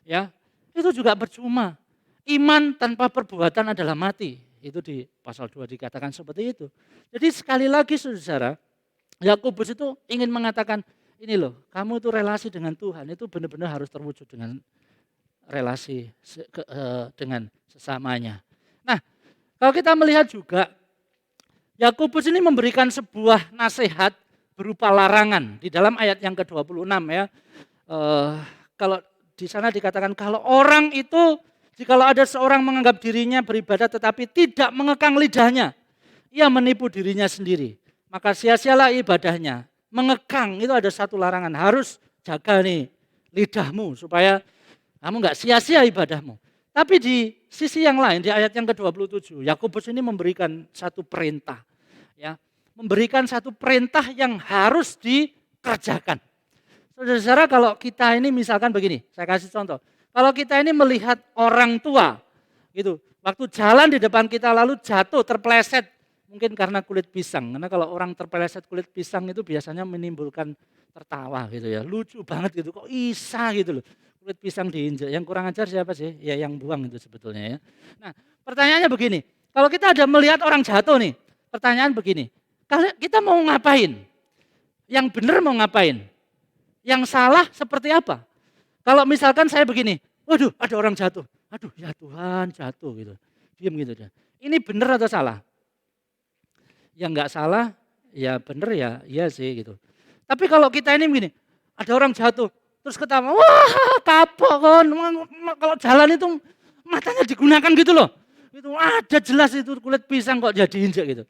ya itu juga percuma. Iman tanpa perbuatan adalah mati. Itu di pasal 2 dikatakan seperti itu. Jadi sekali lagi saudara, Yakobus itu ingin mengatakan ini loh, kamu itu relasi dengan Tuhan itu benar-benar harus terwujud dengan relasi dengan sesamanya. Nah, kalau kita melihat juga Yakobus ini memberikan sebuah nasihat berupa larangan di dalam ayat yang ke-26 ya. Kalau di sana dikatakan kalau orang itu jikalau ada seorang menganggap dirinya beribadah tetapi tidak mengekang lidahnya, ia menipu dirinya sendiri. Maka sia-sialah ibadahnya. Mengekang itu ada satu larangan, harus jaga nih lidahmu supaya kamu enggak sia-sia ibadahmu. Tapi di sisi yang lain, di ayat yang ke-27, Yakobus ini memberikan satu perintah. Ya, memberikan satu perintah yang harus dikerjakan. Saudara-saudara kalau kita ini misalkan begini, saya kasih contoh. Kalau kita ini melihat orang tua, gitu, waktu jalan di depan kita lalu jatuh, terpeleset, mungkin karena kulit pisang. Karena kalau orang terpeleset kulit pisang itu biasanya menimbulkan tertawa gitu ya, lucu banget gitu, kok isa gitu loh. Kulit pisang diinjak, yang kurang ajar siapa sih? Ya yang buang itu sebetulnya ya. Nah pertanyaannya begini, kalau kita ada melihat orang jatuh nih, pertanyaan begini, kalau kita mau ngapain? Yang benar mau ngapain? Yang salah seperti apa? Kalau misalkan saya begini, waduh ada orang jatuh, aduh ya Tuhan jatuh gitu, diam gitu deh. Ini benar atau salah? Yang enggak salah, ya benar ya, iya sih gitu. Tapi kalau kita ini begini, ada orang jatuh, terus ketawa, wah kapok kan, kalau jalan itu matanya digunakan gitu loh. Itu ada jelas itu kulit pisang kok jadi injek gitu.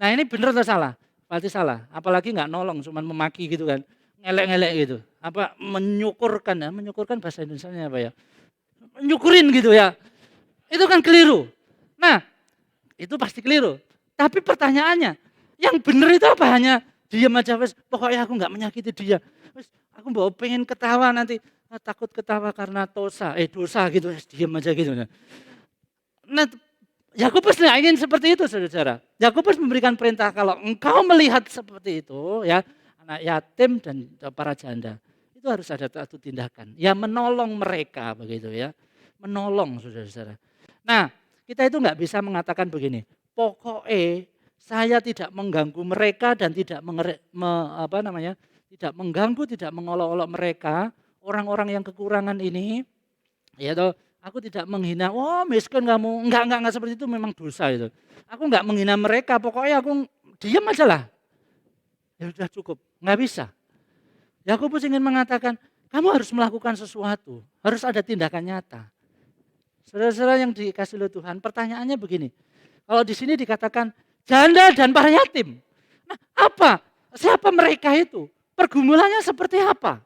Nah ini benar atau salah? Pasti salah, apalagi nggak nolong, cuma memaki gitu kan, ngelek-ngelek gitu. Apa menyukurkan ya, menyukurkan bahasa Indonesianya apa ya? Menyukurin gitu ya, itu kan keliru. Nah itu pasti keliru, tapi pertanyaannya, yang benar itu apa? Hanya diam aja, pokoknya aku nggak menyakiti dia. Aku mau pengen ketawa nanti, takut ketawa karena dosa gitu, diam aja gitu. Nah, Yakobus nggak ingin seperti itu saudara. Yakobus memberikan perintah kalau engkau melihat seperti itu ya, anak yatim dan para janda, itu harus ada satu tindakan, ya menolong mereka begitu ya, menolong saudara-saudara. Nah, kita itu nggak bisa mengatakan begini, pokoknya saya tidak mengganggu mereka dan tidak tidak mengganggu, tidak mengolok-olok mereka. orang-orang yang kekurangan ini, ya toh, aku tidak menghina, oh miskin kamu, enggak seperti itu, memang dosa itu. Aku enggak menghina mereka, pokoknya aku diam aja lah. Ya sudah cukup, enggak bisa. Yakobus ingin mengatakan, kamu harus melakukan sesuatu, harus ada tindakan nyata. Saudara-saudara yang dikasih oleh Tuhan, pertanyaannya begini. Kalau di sini dikatakan janda dan para yatim. Nah, apa? Siapa mereka itu? Pergumulannya seperti apa?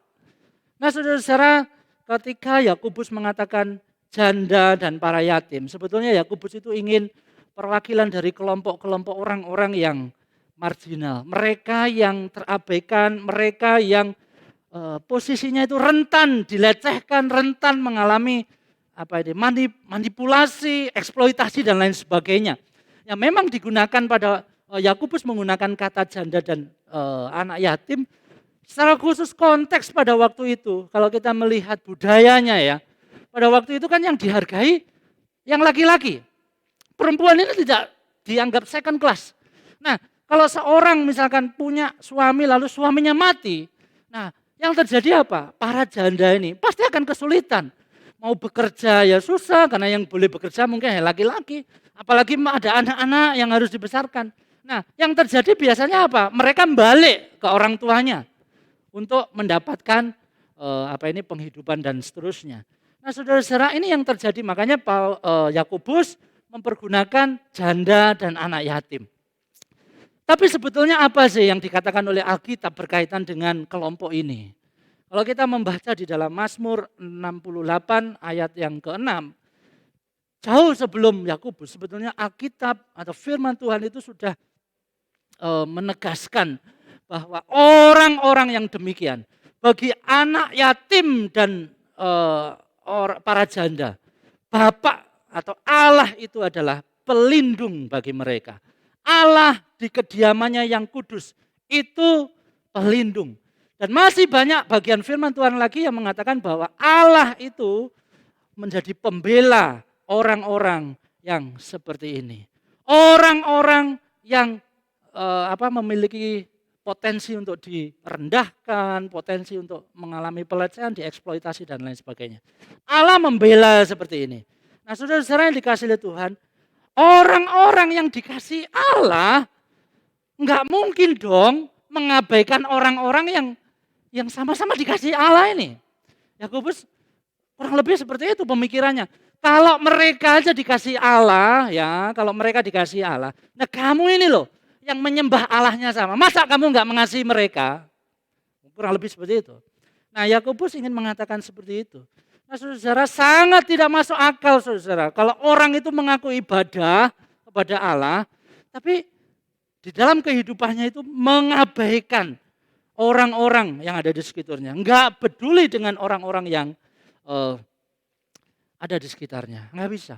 Nah, saudara-saudara, ketika Yakobus mengatakan janda dan para yatim, sebetulnya Yakobus itu ingin perwakilan dari kelompok-kelompok orang-orang yang marginal, mereka yang terabaikan, mereka yang posisinya itu rentan dilecehkan, rentan mengalami manipulasi, eksploitasi dan lain sebagainya. Yang memang digunakan pada Yakobus menggunakan kata janda dan anak yatim secara khusus konteks pada waktu itu. Kalau kita melihat budayanya ya, pada waktu itu kan yang dihargai yang laki-laki. Perempuan ini tidak dianggap second class. Nah, kalau seorang misalkan punya suami lalu suaminya mati, nah yang terjadi apa? Para janda ini pasti akan kesulitan. Mau bekerja ya susah, karena yang boleh bekerja mungkin ya laki-laki. Apalagi ada anak-anak yang harus dibesarkan. Nah, yang terjadi biasanya apa? Mereka balik ke orang tuanya untuk mendapatkan penghidupan dan seterusnya. Nah, saudara-saudara, ini yang terjadi. Makanya Yakobus mempergunakan janda dan anak yatim. Tapi sebetulnya apa sih yang dikatakan oleh Alkitab berkaitan dengan kelompok ini? Kalau kita membaca di dalam Mazmur 68 ayat yang ke-6, jauh sebelum Yakobus, sebetulnya Alkitab atau firman Tuhan itu sudah menegaskan bahwa orang-orang yang demikian, bagi anak yatim dan para janda, Bapak atau Allah itu adalah pelindung bagi mereka. Allah di kediamannya yang kudus itu pelindung. Dan masih banyak bagian firman Tuhan lagi yang mengatakan bahwa Allah itu menjadi pembela orang-orang yang seperti ini. Orang-orang yang memiliki potensi untuk direndahkan, potensi untuk mengalami pelecehan, dieksploitasi dan lain sebagainya. Allah membela seperti ini. Nah, saudara-saudara yang dikasih oleh Tuhan, orang-orang yang dikasih Allah enggak mungkin dong mengabaikan orang-orang yang sama-sama dikasih Allah ini. Yakobus kurang lebih seperti itu pemikirannya. Kalau mereka aja dikasih Allah, ya, kalau mereka dikasih Allah, nah kamu ini loh yang menyembah Allahnya sama. Masa kamu enggak mengasihi mereka? Kurang lebih seperti itu. Nah, Yakobus ingin mengatakan seperti itu. Nah, saudara, sangat tidak masuk akal, saudara. Kalau orang itu mengaku ibadah kepada Allah, tapi di dalam kehidupannya itu mengabaikan orang-orang yang ada di sekitarnya. Enggak peduli dengan orang-orang yang ada di sekitarnya. Enggak bisa.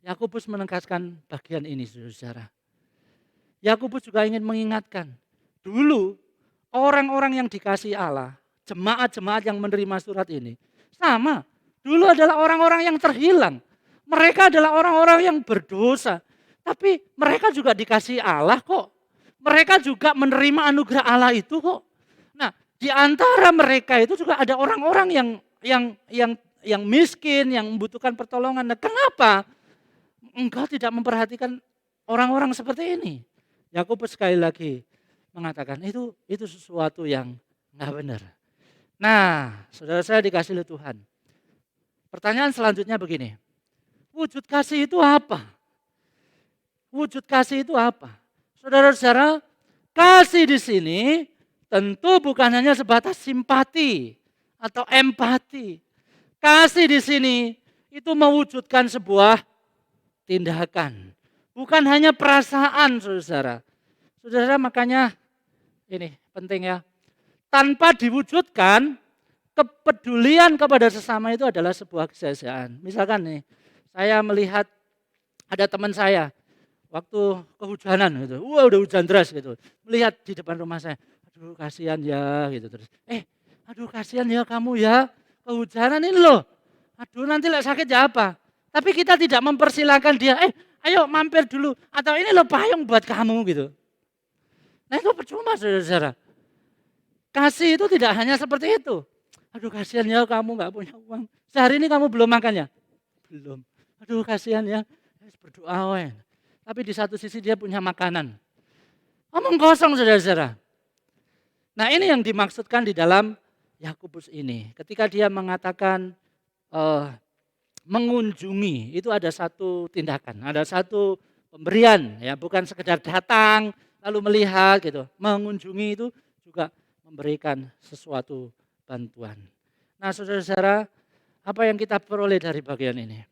Yakobus menegaskan bagian ini, saudara. Yakobus juga ingin mengingatkan, dulu orang-orang yang dikasih Allah, jemaat-jemaat yang menerima surat ini, sama. Dulu adalah orang-orang yang terhilang. Mereka adalah orang-orang yang berdosa. Tapi mereka juga dikasih Allah kok. Mereka juga menerima anugerah Allah itu kok. Nah, di antara mereka itu juga ada orang-orang yang miskin, yang membutuhkan pertolongan. Nah, kenapa engkau tidak memperhatikan orang-orang seperti ini? Yakobus sekali lagi mengatakan itu sesuatu yang enggak benar. Nah, saudara saya dikasih oleh Tuhan. Pertanyaan selanjutnya begini. Wujud kasih itu apa? Wujud kasih itu apa? Saudara-saudara, kasih di sini tentu bukan hanya sebatas simpati atau empati. Kasih di sini itu mewujudkan sebuah tindakan. Bukan hanya perasaan, saudara. Saudara, makanya ini penting ya. Tanpa diwujudkan, kepedulian kepada sesama itu adalah sebuah kesia-siaan. Misalkan nih, saya melihat ada teman saya waktu kehujanan gitu. Udah hujan deras gitu. Melihat di depan rumah saya, aduh kasihan ya gitu terus. Aduh kasihan ya kamu ya, kehujanan ini loh. Aduh nanti lek sakit ya apa? Tapi kita tidak mempersilahkan dia, ayo mampir dulu atau ini loh payung buat kamu gitu. Nah itu percuma, saudara-saudara. Kasih itu tidak hanya seperti itu. Aduh kasihan ya kamu nggak punya uang. Sehari ini kamu belum makan ya? Belum. Aduh kasihan ya, berdoa weh. Tapi di satu sisi dia punya makanan. Omong kosong saudara-saudara. Nah ini yang dimaksudkan di dalam Yakobus ini. Ketika dia mengatakan mengunjungi, itu ada satu tindakan, ada satu pemberian, ya bukan sekedar datang lalu melihat gitu. Mengunjungi itu juga memberikan sesuatu bantuan. Nah saudara-saudara, apa yang kita peroleh dari bagian ini?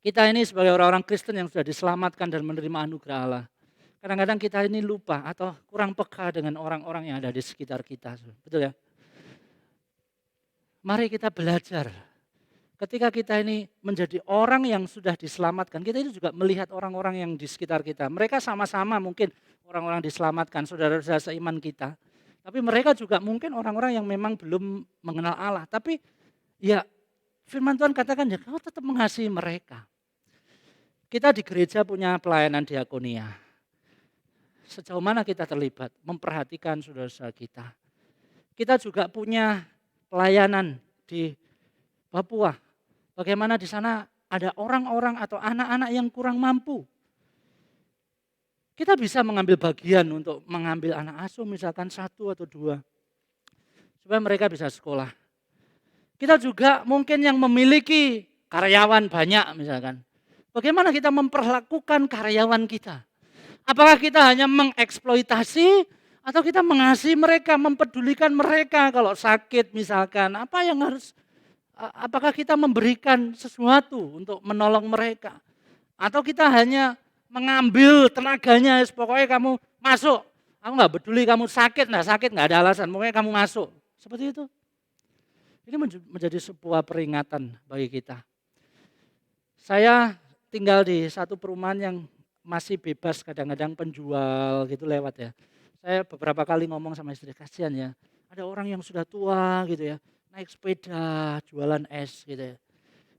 Kita ini sebagai orang-orang Kristen yang sudah diselamatkan dan menerima anugerah Allah. Kadang-kadang kita ini lupa atau kurang peka dengan orang-orang yang ada di sekitar kita. Betul ya? Mari kita belajar. Ketika kita ini menjadi orang yang sudah diselamatkan, kita itu juga melihat orang-orang yang di sekitar kita. Mereka sama-sama mungkin orang-orang diselamatkan, saudara-saudara seiman kita. Tapi mereka juga mungkin orang-orang yang memang belum mengenal Allah. Tapi ya firman Tuhan katakan ya kau tetap mengasihi mereka. Kita di gereja punya pelayanan diakonia. Sejauh mana kita terlibat memperhatikan saudara-saudara kita. Kita juga punya pelayanan di Papua. Bagaimana di sana ada orang-orang atau anak-anak yang kurang mampu. Kita bisa mengambil bagian untuk mengambil anak asuh misalkan 1 atau 2. Supaya mereka bisa sekolah. Kita juga mungkin yang memiliki karyawan banyak misalkan. Bagaimana kita memperlakukan karyawan kita? Apakah kita hanya mengeksploitasi atau kita mengasihi mereka, mempedulikan mereka kalau sakit misalkan? Apakah kita memberikan sesuatu untuk menolong mereka? Atau kita hanya mengambil tenaganya, pokoknya kamu masuk. Aku nggak peduli kamu sakit, nggak ada alasan, pokoknya kamu masuk. Seperti itu. Ini menjadi sebuah peringatan bagi kita. Saya tinggal di satu perumahan yang masih bebas kadang-kadang penjual gitu lewat ya. Saya beberapa kali ngomong sama istri, kasihan ya. Ada orang yang sudah tua gitu ya, naik sepeda, jualan es gitu ya.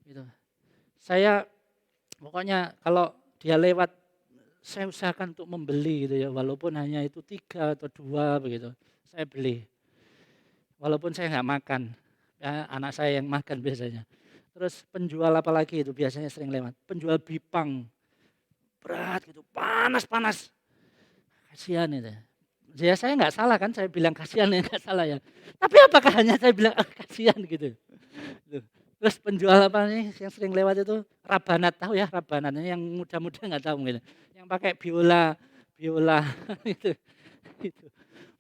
Gitu. Saya pokoknya kalau dia lewat, saya usahakan untuk membeli gitu ya, walaupun hanya itu 3 atau 2 begitu, saya beli. Walaupun saya nggak makan, ya, anak saya yang makan biasanya. Terus penjual apalagi itu biasanya sering lewat, penjual bipang, berat gitu, panas-panas, kasihan itu. Ya saya nggak salah kan, saya bilang kasihan ya nggak salah ya. Tapi apakah hanya saya bilang kasihan gitu. Terus penjual apa nih yang sering lewat itu rabanat, tahu ya rabanat ini yang muda-muda nggak tahu gitu. Yang pakai biola itu.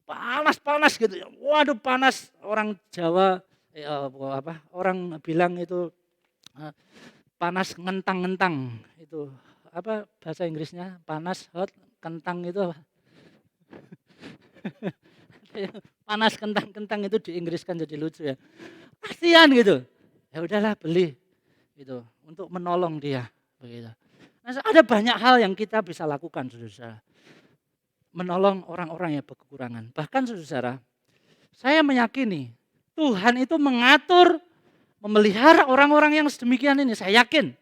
Panas-panas gitu. Waduh panas, orang Jawa orang bilang itu panas ngentang-ngentang itu. Apa bahasa Inggrisnya? Panas, hot, kentang itu apa? Panas kentang-kentang itu diinggriskan jadi lucu ya. Kasihan gitu. Ya udahlah beli gitu untuk menolong dia begitu. Nah, ada banyak hal yang kita bisa lakukan saudara. Menolong orang-orang yang berkekurangan. Bahkan saudara, saya meyakini Tuhan itu mengatur, memelihara orang-orang yang sedemikian ini, saya yakin.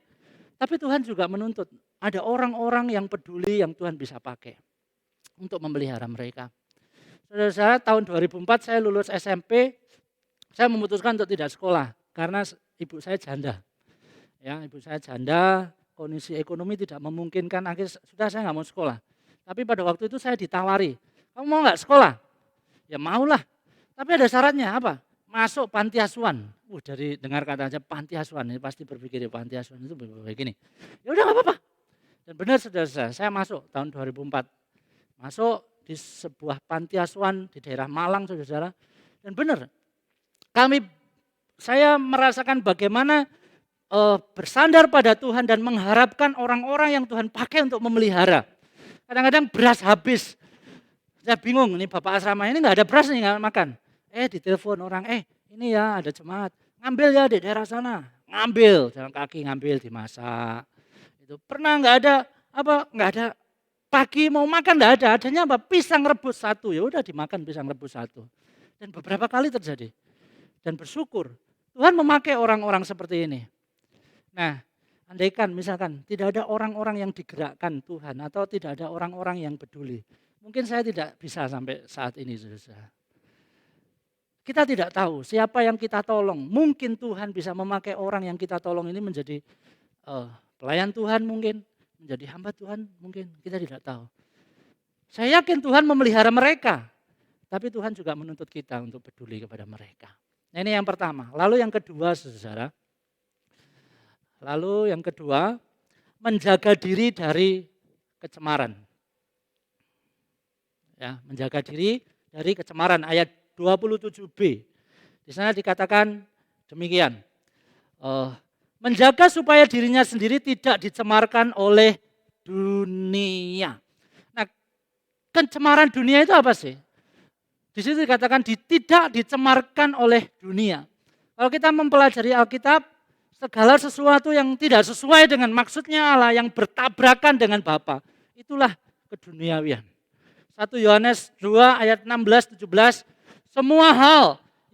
Tapi Tuhan juga menuntut ada orang-orang yang peduli yang Tuhan bisa pakai untuk memelihara mereka. Saudara, tahun 2004 saya lulus SMP, saya memutuskan untuk tidak sekolah karena ibu saya janda. Ya, ibu saya janda, kondisi ekonomi tidak memungkinkan, akhirnya sudah saya nggak mau sekolah. Tapi pada waktu itu saya ditawari, kamu mau nggak sekolah? Ya maulah, tapi ada syaratnya apa? Masuk panti asuhan. Dari dengar kata aja panti asuhan, ini pasti berpikir ya panti asuhan itu begini. Ya udah nggak apa-apa. Dan benar saudara saya masuk tahun 2004. Masuk di sebuah panti asuhan di daerah Malang saudara. Dan benar, saya merasakan bagaimana bersandar pada Tuhan dan mengharapkan orang-orang yang Tuhan pakai untuk memelihara. Kadang-kadang beras habis. Saya bingung, ini Bapak asrama ini nggak ada beras nih nggak makan. Ditelepon orang, ini ya ada jemaat. Ngambil ya di daerah sana. Ngambil, jalan kaki ngambil, dimasak. Itu pernah nggak ada pagi mau makan nggak ada. Adanya apa? Pisang rebus 1, ya udah dimakan pisang rebus 1. Dan beberapa kali terjadi. Dan bersyukur Tuhan memakai orang-orang seperti ini. Nah, andaikan misalkan tidak ada orang-orang yang digerakkan Tuhan atau tidak ada orang-orang yang peduli, mungkin saya tidak bisa sampai saat ini saudara. kita tidak tahu siapa yang kita tolong. Mungkin Tuhan bisa memakai orang yang kita tolong ini menjadi pelayan Tuhan mungkin, menjadi hamba Tuhan mungkin, kita tidak tahu. Saya yakin Tuhan memelihara mereka, tapi Tuhan juga menuntut kita untuk peduli kepada mereka. Nah, ini yang pertama. Lalu yang kedua, saudara. Lalu yang kedua, menjaga diri dari kecemaran. Ya, menjaga diri dari kecemaran, ayat 27b. Di sana dikatakan demikian. Menjaga supaya dirinya sendiri tidak dicemarkan oleh dunia. Nah, kecemaran dunia itu apa sih? Di situ dikatakan tidak dicemarkan oleh dunia. Kalau kita mempelajari Alkitab, segala sesuatu yang tidak sesuai dengan maksudnya Allah, yang bertabrakan dengan Bapa, itulah keduniawian. 1 Yohanes 2 ayat 16-17, semua hal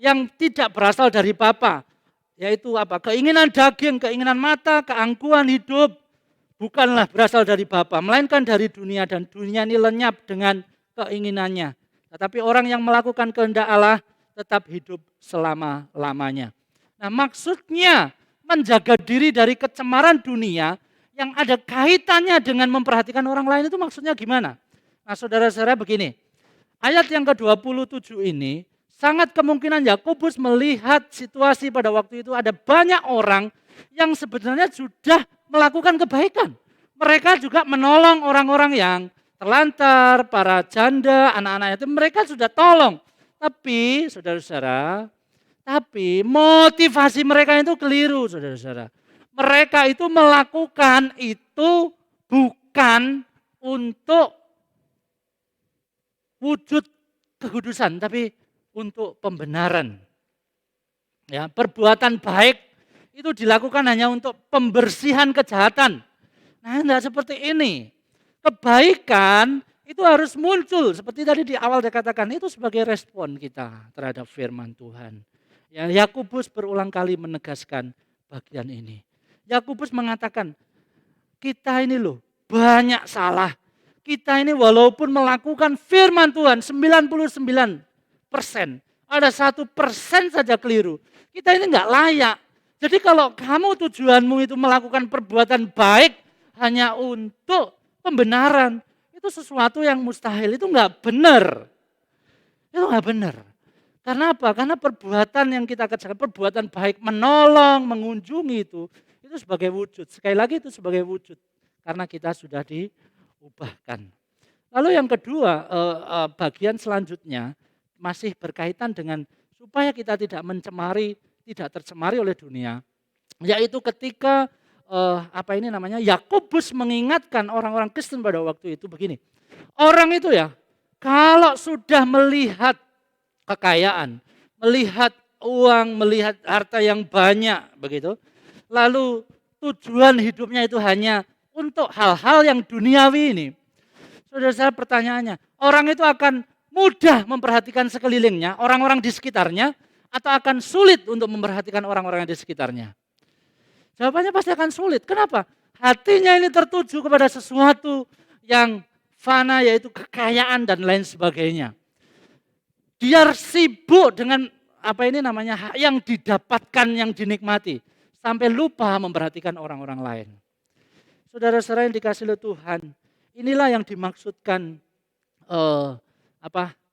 yang tidak berasal dari Bapa, yaitu apa? Keinginan daging, keinginan mata, keangkuhan hidup, bukanlah berasal dari Bapa, melainkan dari dunia, dan dunia ini lenyap dengan keinginannya. Tetapi orang yang melakukan kehendak Allah tetap hidup selama-lamanya. Nah, maksudnya menjaga diri dari kecemaran dunia yang ada kaitannya dengan memperhatikan orang lain itu maksudnya gimana? Nah, saudara-saudara, begini. Ayat yang ke-27 ini sangat kemungkinan Yakobus melihat situasi pada waktu itu ada banyak orang yang sebenarnya sudah melakukan kebaikan. Mereka juga menolong orang-orang yang terlantar, para janda, anak-anak yatim, mereka sudah tolong. Tapi saudara-saudara, motivasi mereka itu keliru, saudara-saudara. Mereka itu melakukan itu bukan untuk wujud kekudusan, tapi untuk pembenaran. Ya, perbuatan baik itu dilakukan hanya untuk pembersihan kejahatan. Nah, tidak seperti ini. Kebaikan itu harus muncul, seperti tadi di awal dikatakan, itu sebagai respon kita terhadap firman Tuhan. Ya, Yakobus berulang kali menegaskan bagian ini. Yakobus mengatakan, kita ini loh banyak salah. Kita ini walaupun melakukan firman Tuhan 99%, ada 1% saja keliru. Kita ini enggak layak. Jadi kalau kamu tujuanmu itu melakukan perbuatan baik hanya untuk pembenaran, itu sesuatu yang mustahil, itu enggak benar. Itu enggak benar. Karena apa? Karena perbuatan yang kita kerjakan, perbuatan baik, menolong, mengunjungi itu sebagai wujud. Sekali lagi itu sebagai wujud. Karena kita sudah diubahkan. Lalu yang kedua, bagian selanjutnya masih berkaitan dengan supaya kita tidak tercemari oleh dunia. Yaitu ketika Yakobus mengingatkan orang-orang Kristen pada waktu itu begini. Orang itu ya, kalau sudah melihat kekayaan, melihat uang, melihat harta yang banyak begitu, lalu tujuan hidupnya itu hanya untuk hal-hal yang duniawi ini. Saudara-saudara, pertanyaannya, orang itu akan mudah memperhatikan sekelilingnya, orang-orang di sekitarnya, atau akan sulit untuk memperhatikan orang-orang yang di sekitarnya? Jawabannya pasti akan sulit. Kenapa? Hatinya ini tertuju kepada sesuatu yang fana, yaitu kekayaan dan lain sebagainya. Dia sibuk dengan yang didapatkan, yang dinikmati, sampai lupa memperhatikan orang-orang lain. Saudara-saudara yang dikasihi oleh Tuhan, inilah yang dimaksudkan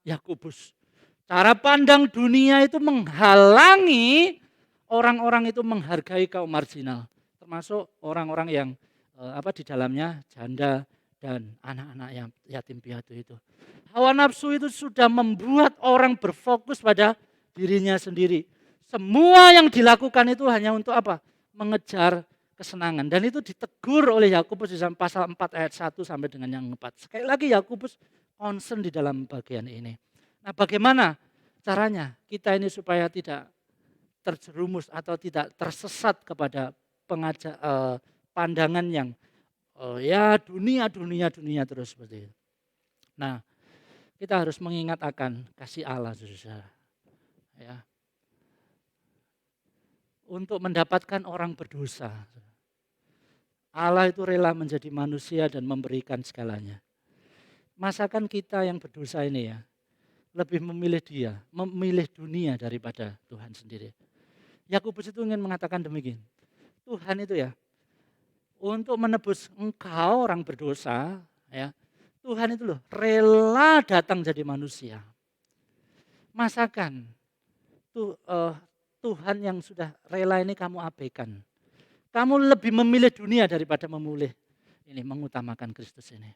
Yakobus. Cara pandang dunia itu menghalangi orang-orang itu menghargai kaum marginal, termasuk orang-orang yang di dalamnya janda dan anak-anak yang yatim piatu itu. Hawa nafsu itu sudah membuat orang berfokus pada dirinya sendiri. Semua yang dilakukan itu hanya untuk apa? Mengejar kesenangan. Dan itu ditegur oleh Yakobus di dalam pasal 4 ayat 1 sampai dengan yang 4. Sekali lagi Yakobus concern di dalam bagian ini. Nah, bagaimana caranya kita ini supaya tidak terjerumus atau tidak tersesat kepada pandangan yang dunia terus seperti itu. Nah, kita harus mengingat akan kasih Allah, saudara. Ya. Untuk mendapatkan orang berdosa, Allah itu rela menjadi manusia dan memberikan segalanya. Masakan kita yang berdosa ini ya, lebih memilih dia, memilih dunia daripada Tuhan sendiri. Yakobus itu ingin mengatakan demikian. Tuhan itu ya, untuk menebus engkau orang berdosa, ya, Tuhan itu loh rela datang jadi manusia. Masakan Tuhan yang sudah rela ini kamu abaikan. Kamu lebih memilih dunia daripada mengutamakan Kristus ini.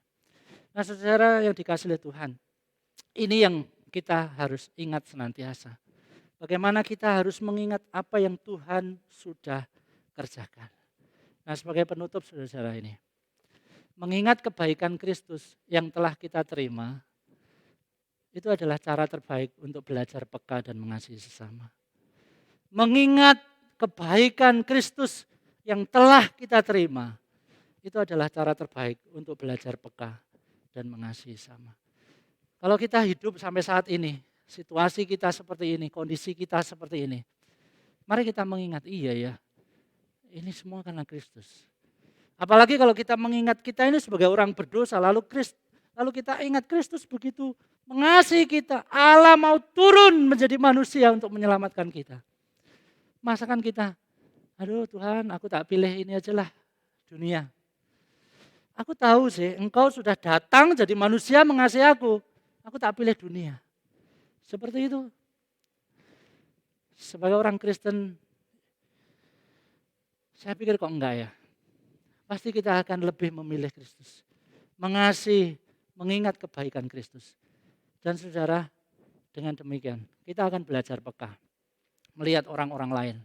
Nah, saudara yang dikasihi oleh Tuhan, ini yang kita harus ingat senantiasa. Bagaimana kita harus mengingat apa yang Tuhan sudah kerjakan. Nah, sebagai penutup saudara ini, mengingat kebaikan Kristus yang telah kita terima, itu adalah cara terbaik untuk belajar peka dan mengasihi sesama. Mengingat kebaikan Kristus yang telah kita terima, itu adalah cara terbaik untuk belajar peka dan mengasihi sesama. Kalau kita hidup sampai saat ini, situasi kita seperti ini, kondisi kita seperti ini, mari kita mengingat, iya ya, ini semua karena Kristus. Apalagi kalau kita mengingat kita ini sebagai orang berdosa, lalu kita ingat Kristus begitu mengasihi kita, Allah mau turun menjadi manusia untuk menyelamatkan kita. Masakan kita, aduh Tuhan, aku tak pilih ini aja lah, dunia. Aku tahu sih, engkau sudah datang jadi manusia mengasihi aku tak pilih dunia. Seperti itu. Sebagai orang Kristen, saya pikir kok enggak ya. Pasti kita akan lebih memilih Kristus. Mengasihi, mengingat kebaikan Kristus. Dan saudara, dengan demikian kita akan belajar peka. Melihat orang-orang lain.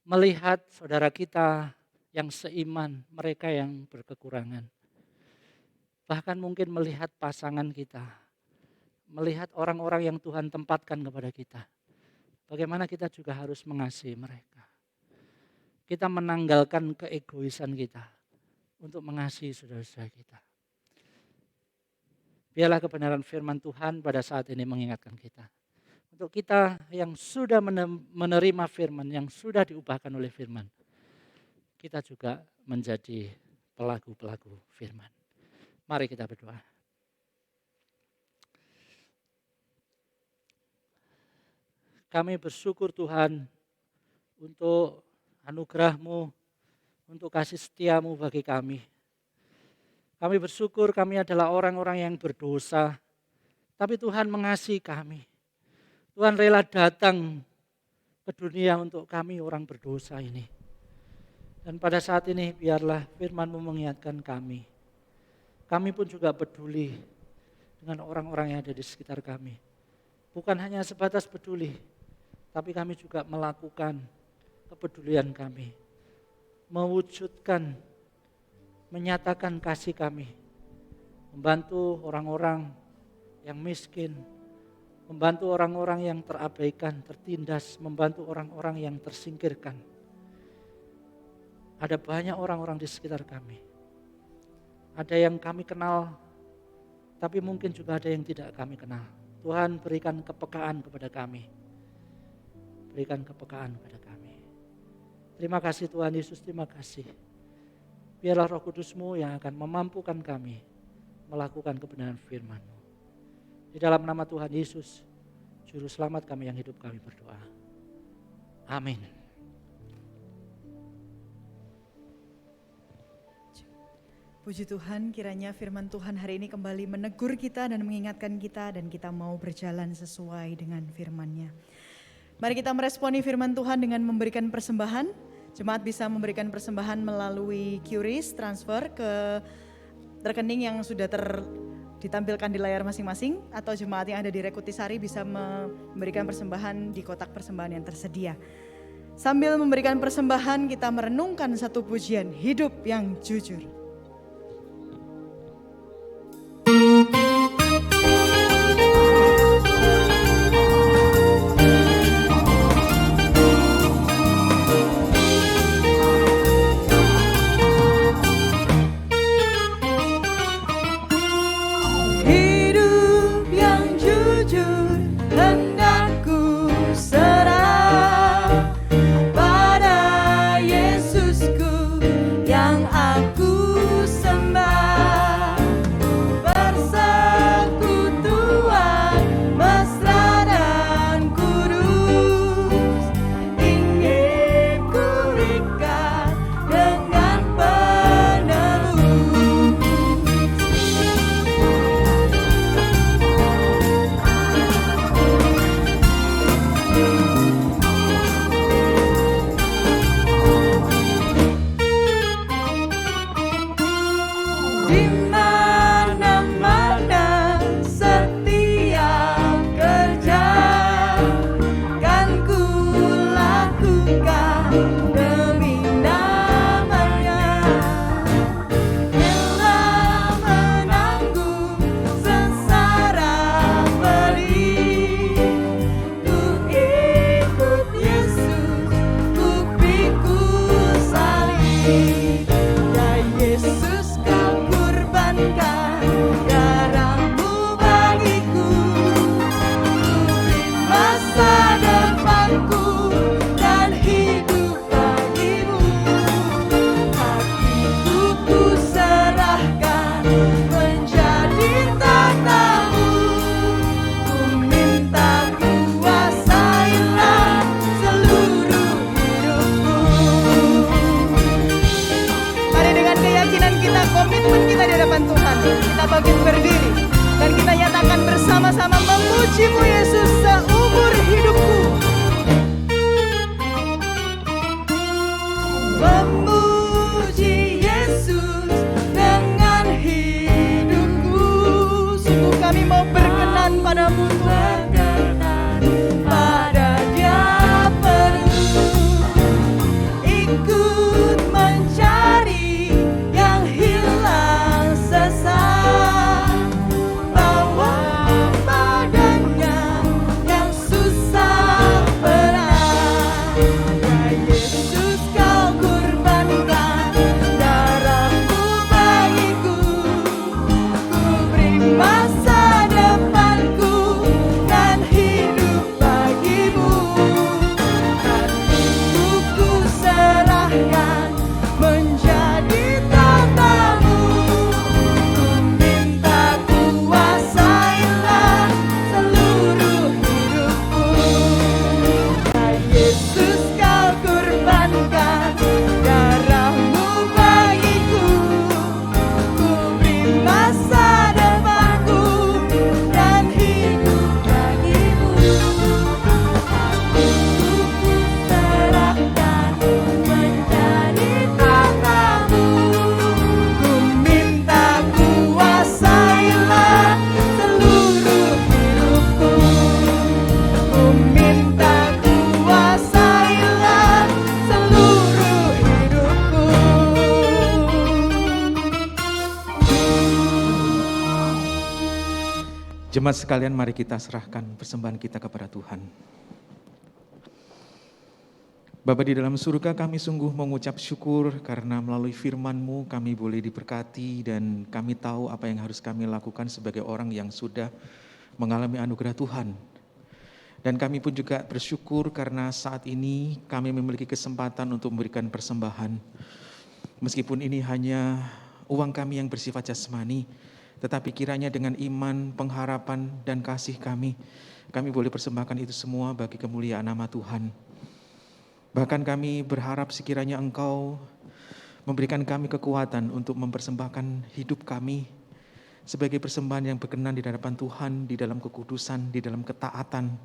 Melihat saudara kita yang seiman, mereka yang berkekurangan. Bahkan mungkin melihat pasangan kita. Melihat orang-orang yang Tuhan tempatkan kepada kita. Bagaimana kita juga harus mengasihi mereka. Kita menanggalkan keegoisan kita untuk mengasihi saudara-saudara kita. Biarlah kebenaran firman Tuhan pada saat ini mengingatkan kita. Untuk kita yang sudah menerima firman, yang sudah diubahkan oleh firman, kita juga menjadi pelaku-pelaku firman. Mari kita berdoa. Kami bersyukur Tuhan untuk anugerah-Mu, untuk kasih setia-Mu bagi kami. Kami bersyukur kami adalah orang-orang yang berdosa, tapi Tuhan mengasihi kami. Tuhan rela datang ke dunia untuk kami orang berdosa ini. Dan pada saat ini biarlah firman-Mu mengingatkan kami. Kami pun juga peduli dengan orang-orang yang ada di sekitar kami. Bukan hanya sebatas peduli, tapi kami juga melakukan kepedulian kami. Mewujudkan, menyatakan kasih kami. Membantu orang-orang yang miskin. Membantu orang-orang yang terabaikan, tertindas. Membantu orang-orang yang tersingkirkan. Ada banyak orang-orang di sekitar kami. Ada yang kami kenal, tapi mungkin juga ada yang tidak kami kenal. Tuhan berikan kepekaan kepada kami. Berikan kepekaan kepada kami. Terima kasih Tuhan Yesus, terima kasih. Biarlah Roh Kudus-Mu yang akan memampukan kami melakukan kebenaran firman-Mu. Di dalam nama Tuhan Yesus, Juru Selamat kami yang hidup kami berdoa. Amin. Puji Tuhan, kiranya firman Tuhan hari ini kembali menegur kita dan mengingatkan kita dan kita mau berjalan sesuai dengan firman-Nya. Mari kita meresponi firman Tuhan dengan memberikan persembahan. Jemaat bisa memberikan persembahan melalui QRIS transfer ke rekening yang sudah ditampilkan di layar masing-masing, atau jemaat yang ada di Rekutisari bisa memberikan persembahan di kotak persembahan yang tersedia. Sambil memberikan persembahan, kita merenungkan satu pujian, hidup yang jujur. Aku Jemaat sekalian, mari kita serahkan persembahan kita kepada Tuhan. Bapa di dalam surga, kami sungguh mengucap syukur karena melalui firman-Mu kami boleh diberkati dan kami tahu apa yang harus kami lakukan sebagai orang yang sudah mengalami anugerah Tuhan. Dan kami pun juga bersyukur karena saat ini kami memiliki kesempatan untuk memberikan persembahan. Meskipun ini hanya uang kami yang bersifat jasmani, tetapi kiranya dengan iman, pengharapan, dan kasih kami boleh persembahkan itu semua bagi kemuliaan nama Tuhan. Bahkan kami berharap sekiranya Engkau memberikan kami kekuatan untuk mempersembahkan hidup kami sebagai persembahan yang berkenan di hadapan Tuhan, di dalam kekudusan, di dalam ketaatan,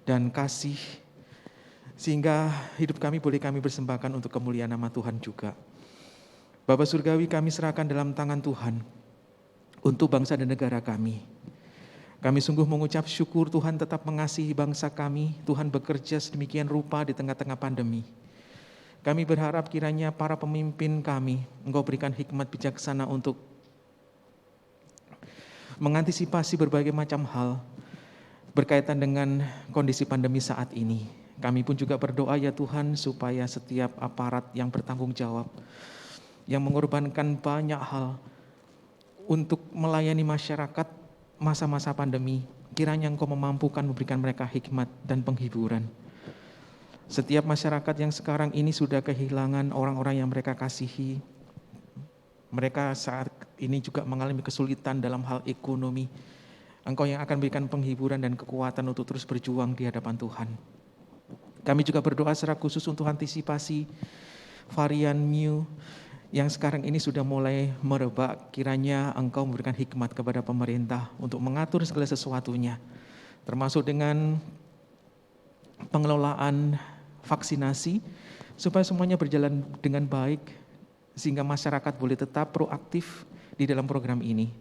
dan kasih. Sehingga hidup kami boleh kami persembahkan untuk kemuliaan nama Tuhan juga. Bapa Surgawi, kami serahkan dalam tangan Tuhan untuk bangsa dan negara kami. Kami sungguh mengucap syukur Tuhan tetap mengasihi bangsa kami. Tuhan bekerja sedemikian rupa di tengah-tengah pandemi. Kami berharap kiranya para pemimpin kami, Engkau berikan hikmat bijaksana untuk mengantisipasi berbagai macam hal berkaitan dengan kondisi pandemi saat ini. Kami pun juga berdoa ya Tuhan supaya setiap aparat yang bertanggung jawab, yang mengorbankan banyak hal untuk melayani masyarakat masa-masa pandemi, kiranya Engkau memampukan memberikan mereka hikmat dan penghiburan. Setiap masyarakat yang sekarang ini sudah kehilangan orang-orang yang mereka kasihi, mereka saat ini juga mengalami kesulitan dalam hal ekonomi. Engkau yang akan berikan penghiburan dan kekuatan untuk terus berjuang di hadapan Tuhan. Kami juga berdoa secara khusus untuk antisipasi varian Mu yang sekarang ini sudah mulai merebak. Kiranya Engkau memberikan hikmat kepada pemerintah untuk mengatur segala sesuatunya, termasuk dengan pengelolaan vaksinasi, supaya semuanya berjalan dengan baik, sehingga masyarakat boleh tetap proaktif di dalam program ini.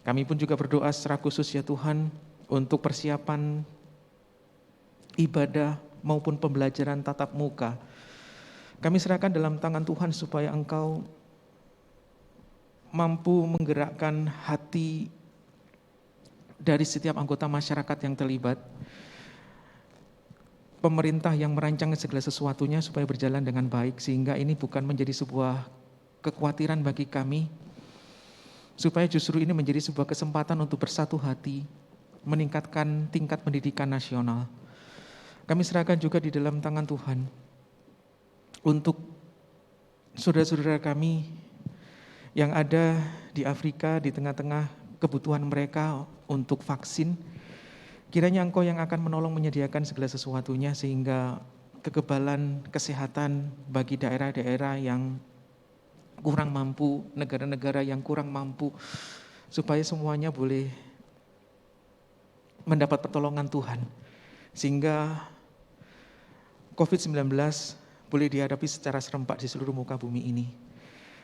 Kami pun juga berdoa secara khusus ya Tuhan, untuk persiapan ibadah maupun pembelajaran tatap muka. Kami serahkan dalam tangan Tuhan supaya Engkau mampu menggerakkan hati dari setiap anggota masyarakat yang terlibat. Pemerintah yang merancang segala sesuatunya supaya berjalan dengan baik, sehingga ini bukan menjadi sebuah kekhawatiran bagi kami, supaya justru ini menjadi sebuah kesempatan untuk bersatu hati, meningkatkan tingkat pendidikan nasional. Kami serahkan juga di dalam tangan Tuhan untuk saudara-saudara kami yang ada di Afrika, di tengah-tengah kebutuhan mereka untuk vaksin. Kiranya Engkau yang akan menolong menyediakan segala sesuatunya, sehingga kekebalan kesehatan bagi daerah-daerah yang kurang mampu, negara-negara yang kurang mampu, supaya semuanya boleh mendapat pertolongan Tuhan, sehingga COVID-19 boleh dihadapi secara serempak di seluruh muka bumi ini.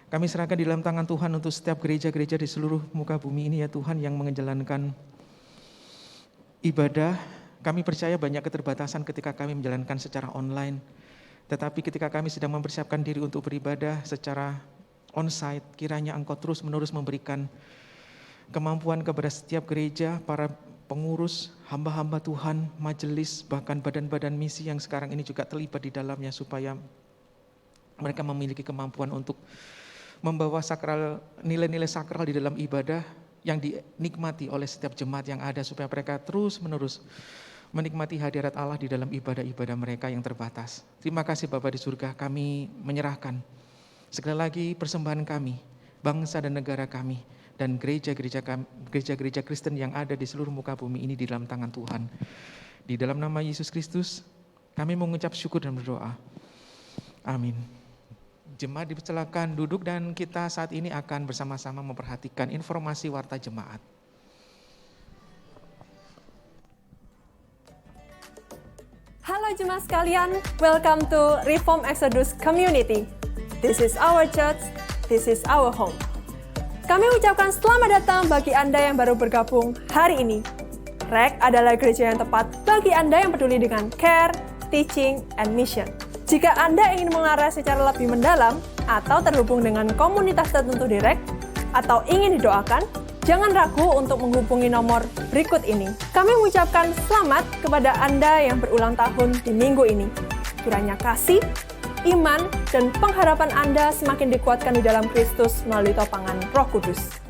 Kami serahkan di dalam tangan Tuhan untuk setiap gereja-gereja di seluruh muka bumi ini ya Tuhan, yang menjalankan ibadah. Kami percaya banyak keterbatasan ketika kami menjalankan secara online, tetapi ketika kami sedang mempersiapkan diri untuk beribadah secara on-site, kiranya Engkau terus-menerus memberikan kemampuan kepada setiap gereja, para pengurus, hamba-hamba Tuhan, majelis, bahkan badan-badan misi yang sekarang ini juga terlibat di dalamnya, supaya mereka memiliki kemampuan untuk membawa sakral, nilai-nilai sakral di dalam ibadah yang dinikmati oleh setiap jemaat yang ada, supaya mereka terus-menerus menikmati hadirat Allah di dalam ibadah-ibadah mereka yang terbatas. Terima kasih Bapa di surga, kami menyerahkan sekali lagi persembahan kami, bangsa dan negara kami, dan gereja-gereja Kristen yang ada di seluruh muka bumi ini di dalam tangan Tuhan. Di dalam nama Yesus Kristus, kami mengucap syukur dan berdoa. Amin. Jemaat dipersilakan duduk, dan kita saat ini akan bersama-sama memperhatikan informasi warta jemaat. Halo jemaat sekalian, welcome to Reform Exodus Community. This is our church, this is our home. Kami ucapkan selamat datang bagi Anda yang baru bergabung hari ini. REC adalah gereja yang tepat bagi Anda yang peduli dengan care, teaching, and mission. Jika Anda ingin mengarah secara lebih mendalam atau terhubung dengan komunitas tertentu di REC, atau ingin didoakan, jangan ragu untuk menghubungi nomor berikut ini. Kami mengucapkan selamat kepada Anda yang berulang tahun di minggu ini. Kiranya kasih, iman, dan pengharapan Anda semakin dikuatkan di dalam Kristus melalui topangan Roh Kudus.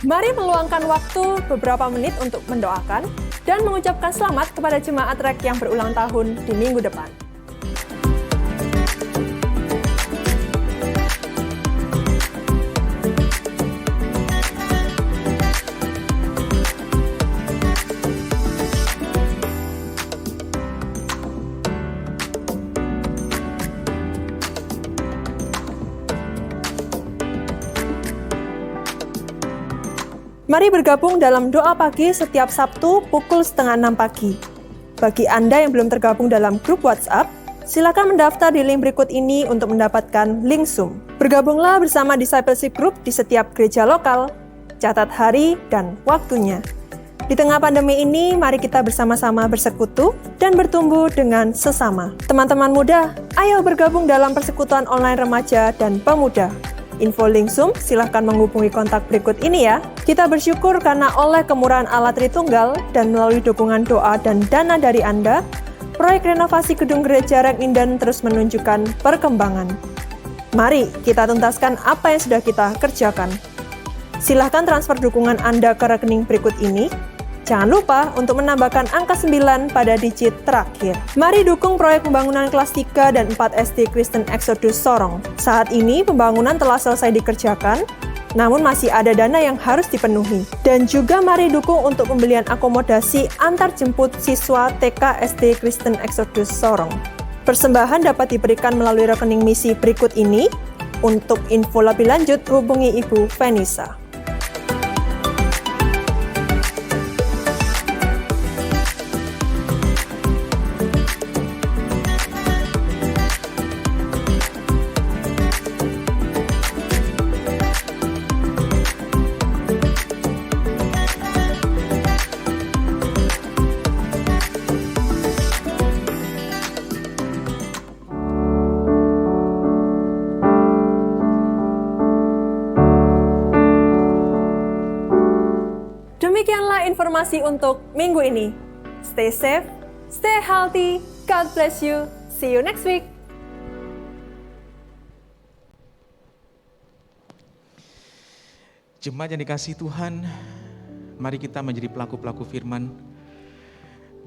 Mari meluangkan waktu beberapa menit untuk mendoakan dan mengucapkan selamat kepada jemaat REK yang berulang tahun di minggu depan. Mari bergabung dalam doa pagi setiap Sabtu pukul 5:30 pagi. Bagi Anda yang belum tergabung dalam grup WhatsApp, silakan mendaftar di link berikut ini untuk mendapatkan link Zoom. Bergabunglah bersama Discipleship Group di setiap gereja lokal. Catat hari dan waktunya. Di tengah pandemi ini, mari kita bersama-sama bersekutu dan bertumbuh dengan sesama. Teman-teman muda, ayo bergabung dalam persekutuan online remaja dan pemuda. Info link Zoom silahkan menghubungi kontak berikut ini ya. Kita bersyukur karena oleh kemurahan Allah Tritunggal dan melalui dukungan doa dan dana dari Anda, proyek renovasi gedung gereja REK Inden terus menunjukkan perkembangan. Mari kita tuntaskan apa yang sudah kita kerjakan. Silahkan transfer dukungan Anda ke rekening berikut ini. Jangan lupa untuk menambahkan angka 9 pada digit terakhir. Mari dukung proyek pembangunan kelas 3 dan 4 SD Kristen Exodus Sorong. Saat ini pembangunan telah selesai dikerjakan, namun masih ada dana yang harus dipenuhi. Dan juga mari dukung untuk pembelian akomodasi antar jemput siswa TK SD Kristen Exodus Sorong. Persembahan dapat diberikan melalui rekening misi berikut ini. Untuk info lebih lanjut hubungi Ibu Venisa. Demikianlah informasi untuk minggu ini. Stay safe, stay healthy, God bless you, see you next week. Jemaat yang dikasihi Tuhan, mari kita menjadi pelaku-pelaku firman.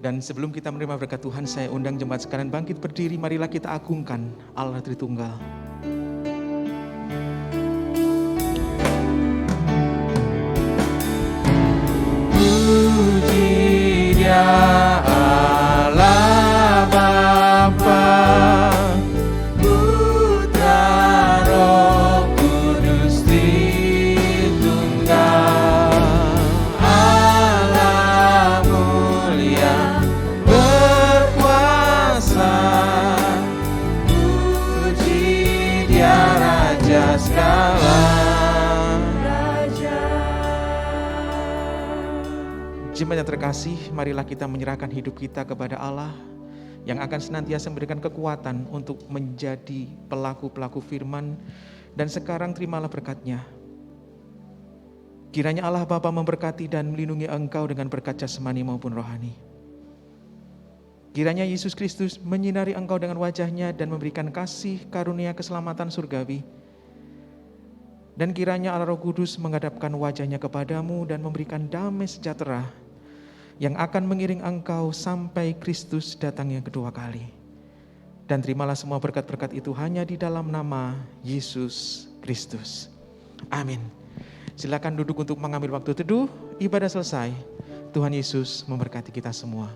Dan sebelum kita menerima berkat Tuhan, saya undang jemaat sekalian bangkit berdiri, marilah kita agungkan Allah Tritunggal. Puji Dia Allah Bapa, Putra Roh Kudus Tritunggal, Allah mulia berkuasa. Puji Dia Raja segala. Jemaat yang terkasih, marilah kita menyerahkan hidup kita kepada Allah yang akan senantiasa memberikan kekuatan untuk menjadi pelaku-pelaku firman. Dan sekarang terimalah berkat-Nya. Kiranya Allah Bapa memberkati dan melindungi engkau dengan berkat jasmani maupun rohani. Kiranya Yesus Kristus menyinari engkau dengan wajah-Nya dan memberikan kasih karunia keselamatan surgawi. Dan kiranya Allah Roh Kudus menghadapkan wajah-Nya kepadamu dan memberikan damai sejahtera yang akan mengiring engkau sampai Kristus datang yang kedua kali. Dan terimalah semua berkat-berkat itu hanya di dalam nama Yesus Kristus. Amin. Silakan duduk untuk mengambil waktu teduh. Ibadah selesai. Tuhan Yesus memberkati kita semua.